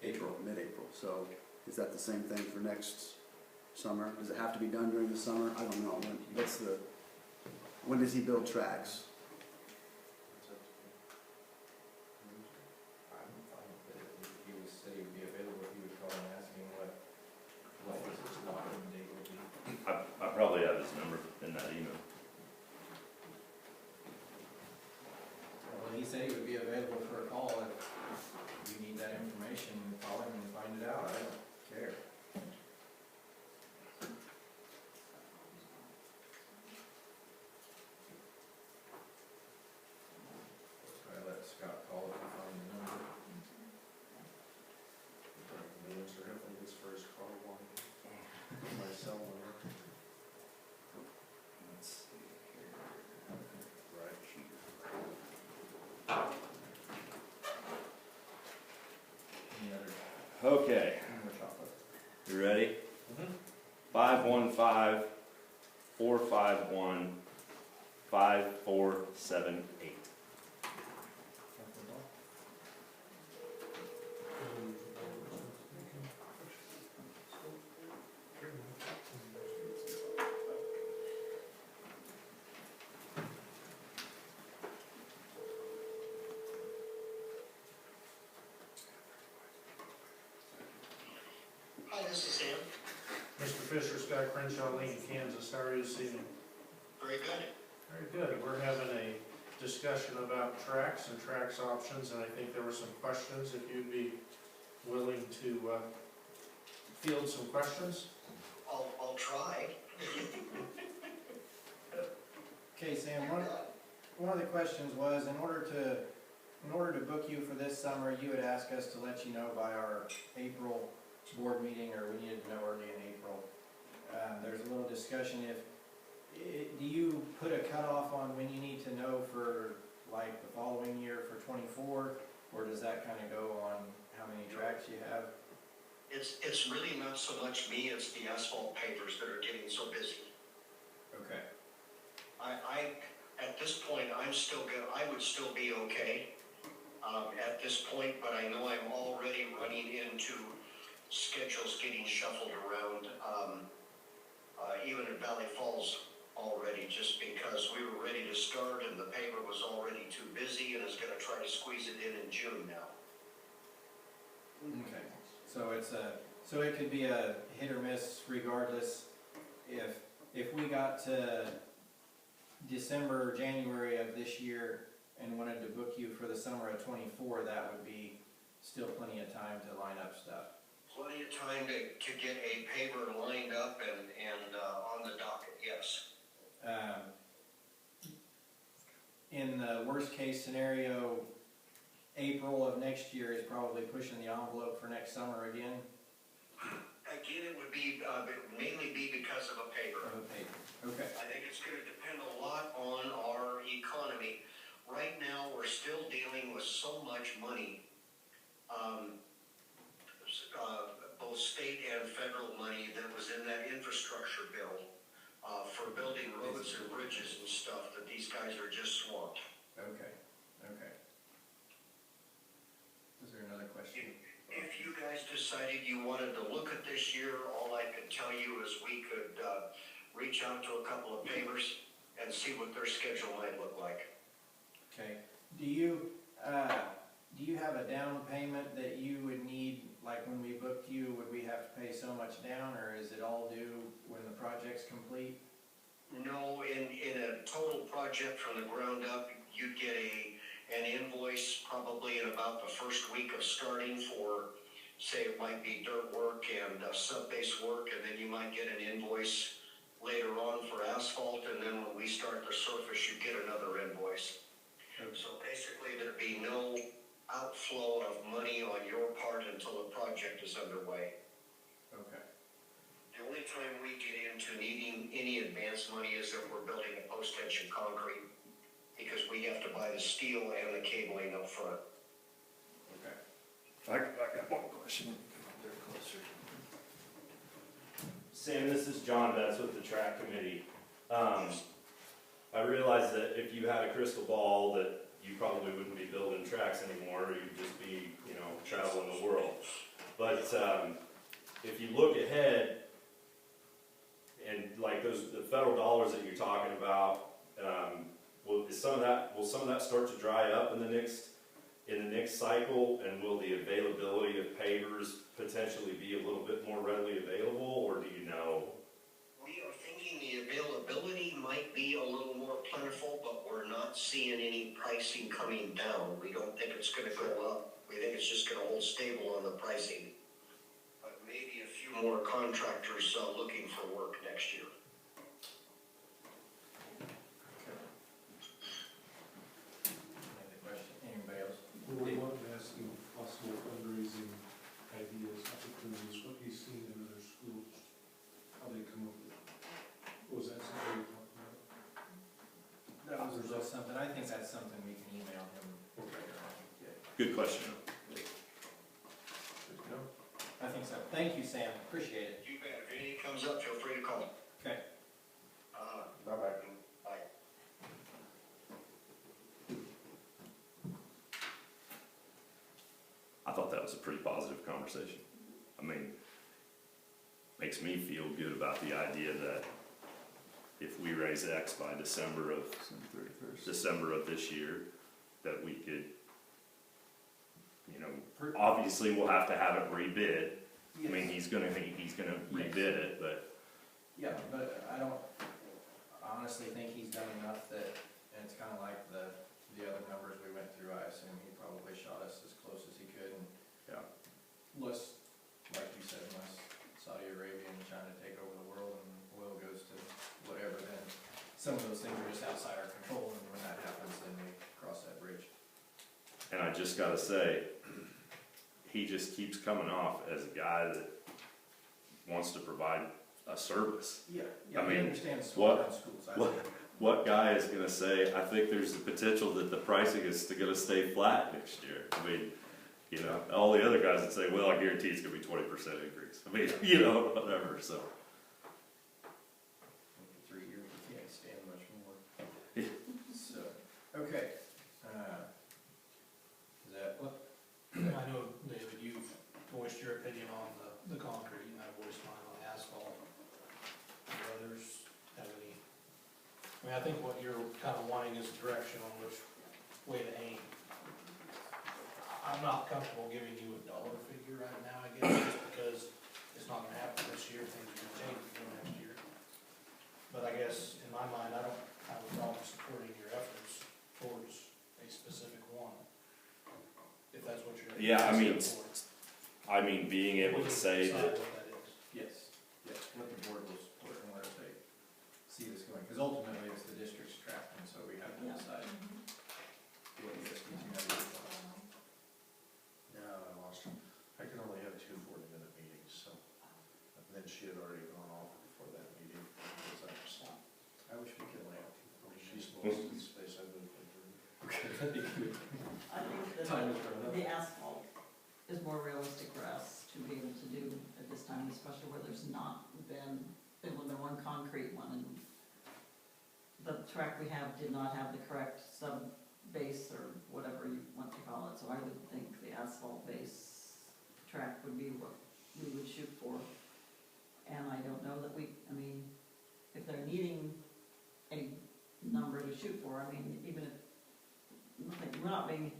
mid-April. So is that the same thing for next summer? Does it have to be done during the summer? I don't know. When does he build tracks? I'm fine with it. If he said he would be available, he would call and ask him what his lock-in date would be. I probably have his number in that email. Well, he said he would be available for a call if you need that information. Call him and find it out. I don't care. Okay, you ready? Mhm. 515-451-5478. Hi, this is Sam. Mr. Fisher, Scott Crenshaw, Lincoln, Kansas. How are you this evening? Very good. Very good. We're having a discussion about tracks and tracks options, and I think there were some questions. If you'd be willing to field some questions? I'll try. Okay, Sam, one of the questions was, in order to book you for this summer, you had asked us to let you know by our April board meeting, or we needed to know early in April. There's a little discussion do you put a cutoff on when you need to know for like the following year for 24, or does that kind of go on how many tracks you have? It's really not so much me, it's the asphalt pavers that are getting so busy. Okay. At this point, I'm still good, I would still be okay, at this point, but I know I'm already running into schedules getting shuffled around, even in Valley Falls already, just because we were ready to start and the paver was already too busy and is gonna try to squeeze it in June now. Okay. So it could be a hit or miss regardless. If we got to December or January of this year and wanted to book you for the summer of 24, that would be still plenty of time to line up stuff. Plenty of time to get a paver lined up and on the docket, yes. In the worst case scenario, April of next year is probably pushing the envelope for next summer again. Again, it would be mainly be because of a paver. Okay. I think it's going to depend a lot on our economy. Right now, we're still dealing with so much money, both state and federal money that was in that infrastructure bill for building roads and bridges and stuff, that these guys are just swamped. Okay. Is there another question? If you guys decided you wanted to look at this year, all I could tell you is we could reach out to a couple of pavers and see what their schedule might look like. Okay. Do you have a down payment that you would need, like when we booked you, would we have to pay so much down, or is it all due when the project's complete? No, in a total project from the ground up, you'd get an invoice probably in about the first week of starting for, say it might be dirt work and sub-base work, and then you might get an invoice later on for asphalt, and then when we start the surface, you get another invoice. Okay. So basically, there'd be no outflow of money on your part until the project is underway. Okay. The only time we get into needing any advance money is if we're building a post-tension concrete, because we have to buy the steel and the cabling up front. Okay. I got one question. They're closer. Sam, this is John Betts with the track committee. I realize that if you had a crystal ball that you probably wouldn't be building tracks anymore, you'd just be, traveling the world. But if you look ahead, and like the federal dollars that you're talking about, will some of that start to dry up in the next cycle, and will the availability of pavers potentially be a little bit more readily available, or do you know? We are thinking the availability might be a little more plentiful, but we're not seeing any pricing coming down. We don't think it's going to go up. We think it's just going to hold stable on the pricing. But maybe a few more contractors looking for work next year. Any question? Anybody else? Well, we wanted to ask him possible fundraising ideas, opportunities, what he's seen in other schools, how they come up with it. Was that something we talked about? That was just something, I think that's something we can email him later on. Good question. Good to know. I think so. Thank you, Sam, appreciate it. You bet. If anything comes up, feel free to call. Okay. Bye-bye. Bye. I thought that was a pretty positive conversation. I mean, makes me feel good about the idea that if we raise X by December of this year, that we could, you know, obviously we'll have to have it rebid. I mean, he's gonna rebid it, but. Yeah, but I don't honestly think he's done enough that, and it's kinda like the other numbers we went through, I assume he probably shot us as close as he could, and Yeah. less, like you said, unless Saudi Arabia and China take over the world and oil goes to whatever, then some of those things are just outside our control, and when that happens, then we cross that bridge. And I just gotta say, he just keeps coming off as a guy that wants to provide a service. Yeah, I I mean, understand SWAT in schools. What guy is gonna say, I think there's the potential that the pricing is gonna stay flat next year? I mean, you know, all the other guys that say, well, I guarantee it's gonna be 20% increase. I mean, you know, whatever, so. For 3 years, you can't stand much more. So, okay. Is that what? I know, David, you've voiced your opinion on the concrete, and I voiced mine on the asphalt. Do others have any? I mean, I think what you're kind of wanting is direction on which way to aim. I'm not comfortable giving you a dollar figure right now, I guess, just because it's not gonna happen this year, things are gonna change for next year. But I guess, in my mind, I don't have a problem supporting your efforts towards a specific one, if that's what you're. Yeah, asking for. I mean, being able to say Decide that, what that is. Yes, yes, what the board will support and where they see this going, because ultimately it's the district's track, and so we have to decide what the SB2 is. No, I lost her. I could only have 2 40-minute meetings, so, and then she had already gone off before that meeting. Because I wish we could only have she's lost in space, I moved with her. That'd be good. I think that Time is running out. the asphalt is more realistic for us to be able to do at this time, especially where there's not been the one concrete one, and the track we have did not have the correct sub base or whatever you want to call it, so I would think the asphalt base track would be what we would shoot for. And I don't know that I mean, if they're needing a number to shoot for, I mean, even if, we're not being,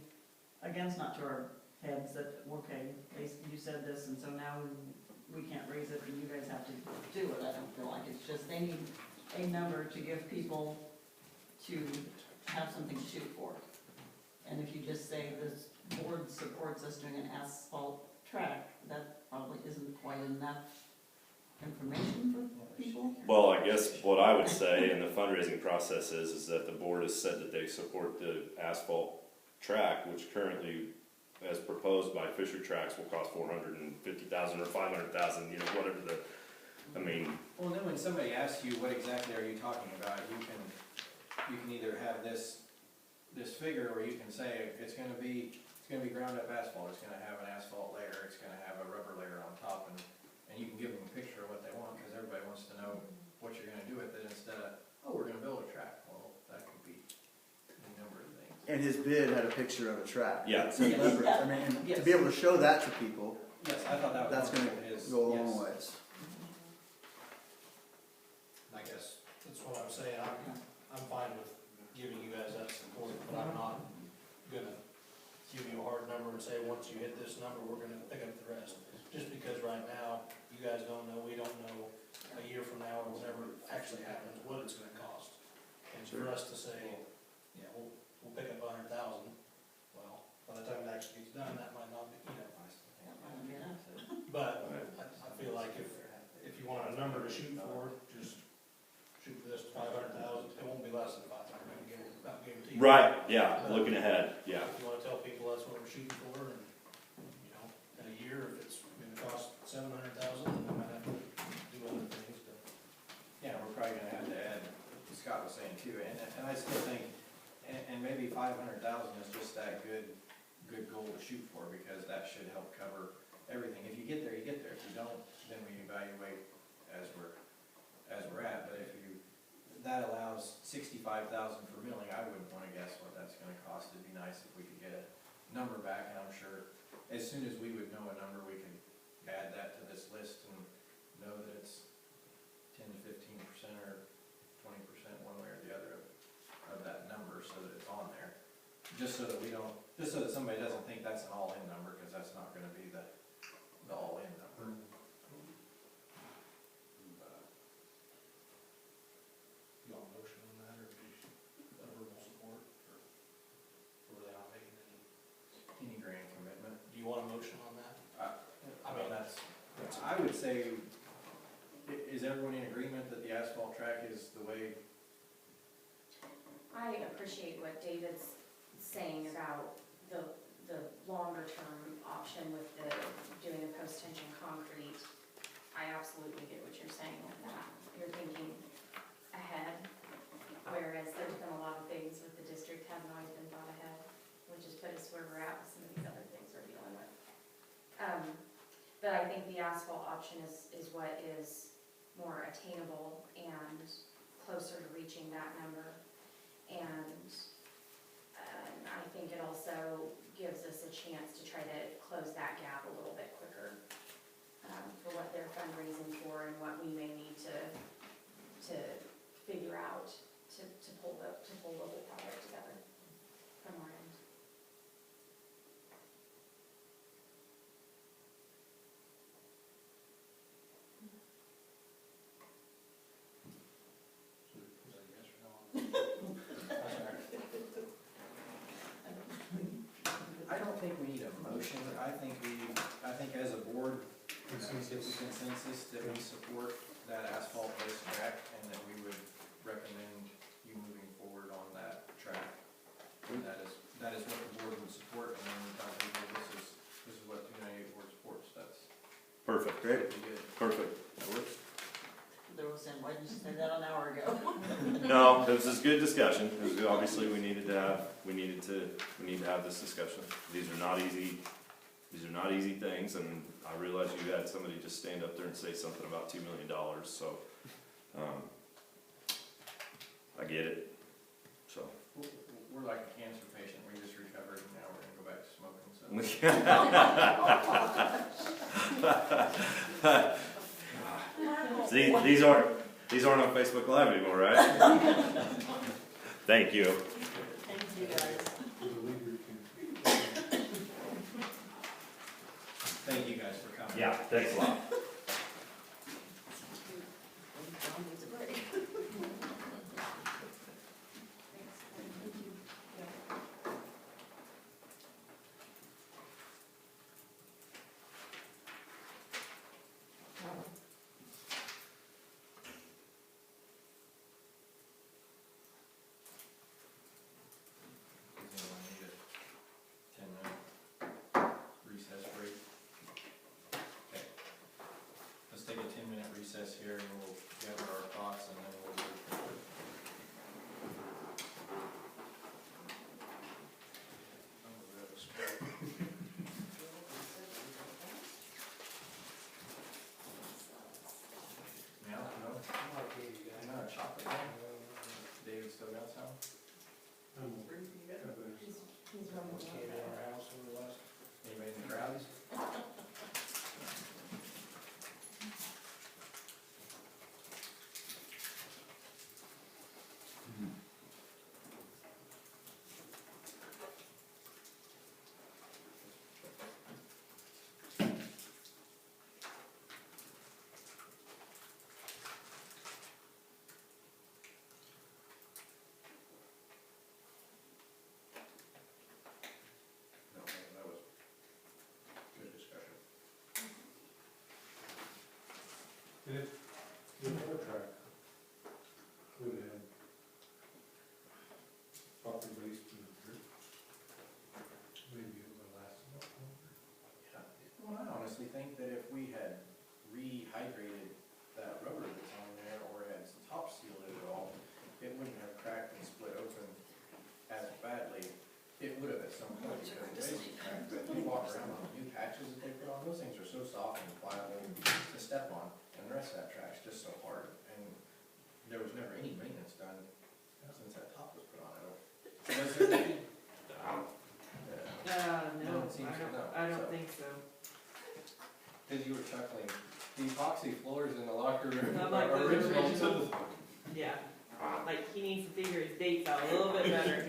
against not to our heads that, okay, you said this, and so now we can't raise it, and you guys have to do it. I don't feel like it's just, they need a number to give people to have something to shoot for. And if you just say this board supports us doing an asphalt track, that probably isn't quite enough information for people. well, I guess what I would say in the fundraising process is that the board has said that they support the asphalt track, which currently, as proposed by Fisher Tracks, will cost $450,000 or $500,000, you know, whatever the, I mean. Well, then when somebody asks you, what exactly are you talking about, you can either have this figure, or you can say, it's gonna be ground up asphalt, it's gonna have an asphalt layer, it's gonna have a rubber layer on top, and you can give them a picture of what they want, because everybody wants to know what you're gonna do with it, instead of, oh, we're gonna build a track. Well, that could be any number of things. And his bid had a picture of a track. Yeah. So leverage, I mean, and to be able to show that to people, Yes, I thought that was. that's gonna go a long ways. I guess that's what I'm saying, I'm fine with giving you guys that support, but I'm not gonna give you a hard number and say, once you hit this number, we're gonna pick up the rest. Just because right now, you guys don't know, we don't know a year from now or whatever actually happens, what it's gonna cost. And for us to say, yeah, we'll pick up 100,000, well, by the time it actually gets done, that might not be, you know. But I feel like if you want a number to shoot for, just shoot for this 500,000, it won't be less than 500, about guaranteed. Right, yeah, looking ahead, yeah. If you wanna tell people that's what we're shooting for, and, you know, in a year, if it's gonna cost 700,000, then we might have to do other things, but. Yeah, we're probably gonna have to add, Scott was saying too, and I still think, and maybe 500,000 is just that good goal to shoot for, because that should help cover everything. If you get there, you get number back, and I'm sure as soon as we would know a number, we could add that to this list and know that it's 10 to 15% or 20% one way or the other of that number, so that it's on there. Just so that somebody doesn't think that's an all-in number, because that's not gonna be the all-in number. You want a motion on that, or just a verbal support, or were they not making Any grand commitment. do you want a motion on that? I mean, I would say, is everyone in agreement that the asphalt track is the way? I appreciate what David's saying about the longer term option with the doing the post-tension concrete. I absolutely get what you're saying with that. You're thinking ahead, whereas there's been a lot of things with the district haven't always been thought ahead, which has put us where we're at with some of these other things we're dealing with. But I think the asphalt option is what is more attainable and closer to reaching that number. And I think it also gives us a chance to try to close that gap a little bit quicker for what they're fundraising for and what we may need to figure out to pull the whole project together from our end. So, is that a yes or no? I don't think we need a motion. I think as a board, it's a consensus that we support that asphalt-based track, and that we would recommend you moving forward on that track. And that is what the board would support, and then we tell people this is what 298 board supports. That's Perfect, great, pretty good. perfect, that works. There was saying, why didn't you say that an hour ago? No, this is good discussion, because obviously we need to have this discussion. These are not easy things, and I realize you had somebody just stand up there and say something about $2 million, so, I get it, so. We're like a cancer patient. We just recovered, and now we're gonna go back to smoking. See, these aren't on Facebook Live anymore, right? Thank you. Thank you, guys. Thank you guys for coming. Yeah, thanks a lot. John needs a break. Does anyone need a 10-minute recess break? Okay. Let's take a 10-minute recess here, and we'll gather our thoughts, and then we'll do it. Now, no, not a chocolate thing. David still got some? He's running Came in our house over the last. Anybody in the crowds? No, that was good discussion. The other track would have proper waste in it. Maybe it would last a lot longer. Yeah. Well, I honestly think that if we had rehydrated that rubber that's on there, or had top sealed it at all, it wouldn't have cracked and split open as badly. It would have at some point, because the basic crack, but you walk around on the new patches that they put on, those things are so soft and pliable to step on, and the rest of that track's just so hard, and there was never any maintenance done since that top was put on it. Was there any? Yeah. No, it seems to know, I don't so. think so. Cause you were chuckling, the epoxy floors in the locker room I'm like, are those are original original. to the. Yeah, like he needs to figure his dates out a little bit better.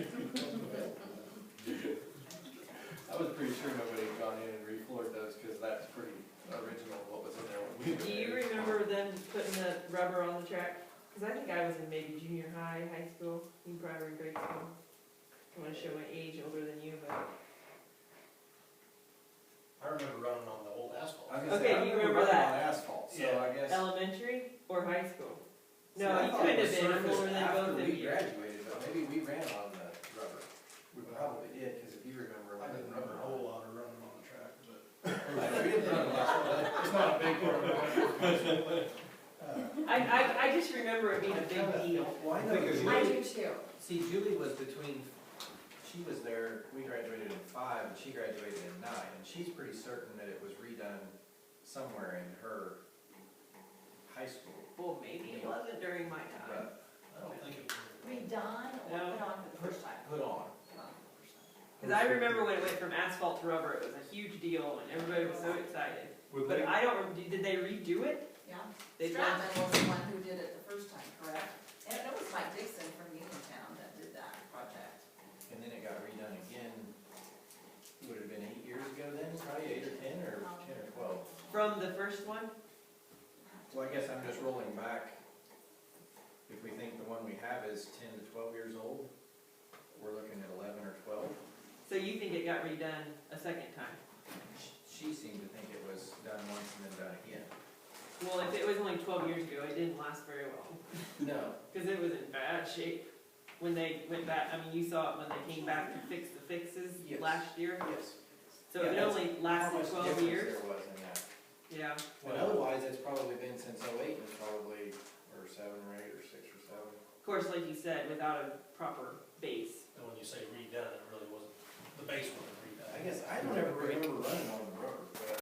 I was pretty sure nobody had gone in and refloored those, cause that's pretty original what was in there when we were Do you there. remember them putting the rubber on the track? Cause I think I was in maybe junior high, high school, you probably were in grade school. I wanna show my age older than you, but. I remember running on the old asphalt. I was gonna Okay, say, I you remember remember running that? on asphalt, so Yeah. I guess. Elementary or high school? See, No, I you thought couldn't it have was been, I'm surfaced older than after both of we you. graduated, but maybe we ran on the rubber. We probably did, cause if you remember I when the didn't rubber remember a whole lot of running on the track, but We didn't run a lot. it's not a big part of my life. I just remember it being a big deal. Why I think it's I do too. See, Julie was between, she was there, we graduated in 5, and she graduated in 9, and she's pretty certain that it was redone somewhere in her high school. Well, maybe it wasn't during my time. But I don't think it was. Redone or No. put on for the first time? put on. Cause I remember when it went from asphalt to rubber, it was a huge deal and everybody was so excited. Would But they, I don't, did they redo it? Yeah. They Stratman was the one who did it the first time, correct? And it was Mike Dixon from Uniontown that did that project. And then it got redone again, would it have been 8 years ago then, probably 8 or 10, or 10 or 12? From the first one? Well, I guess I'm just rolling back. If we think the one we have is 10 to 12 years old, we're looking at 11 or 12. So you think it got redone a second time? She seemed to think it was done once and then done again. Well, if it was only 12 years ago, it didn't last very well. No. Cause it was in bad shape when they went back. I mean, you saw it when they came back to fix the fixes Yes. last year. Yes. So Yeah, it that's only How lasted much 12 difference years? there was in that. Yeah. And otherwise, it's probably been since 08, it's probably, or 7 or 8 or 6 or 7. Of course, like you said, without a proper base. And when you say redone, it really wasn't, the base wasn't redone. I guess I don't ever remember running on the rubber.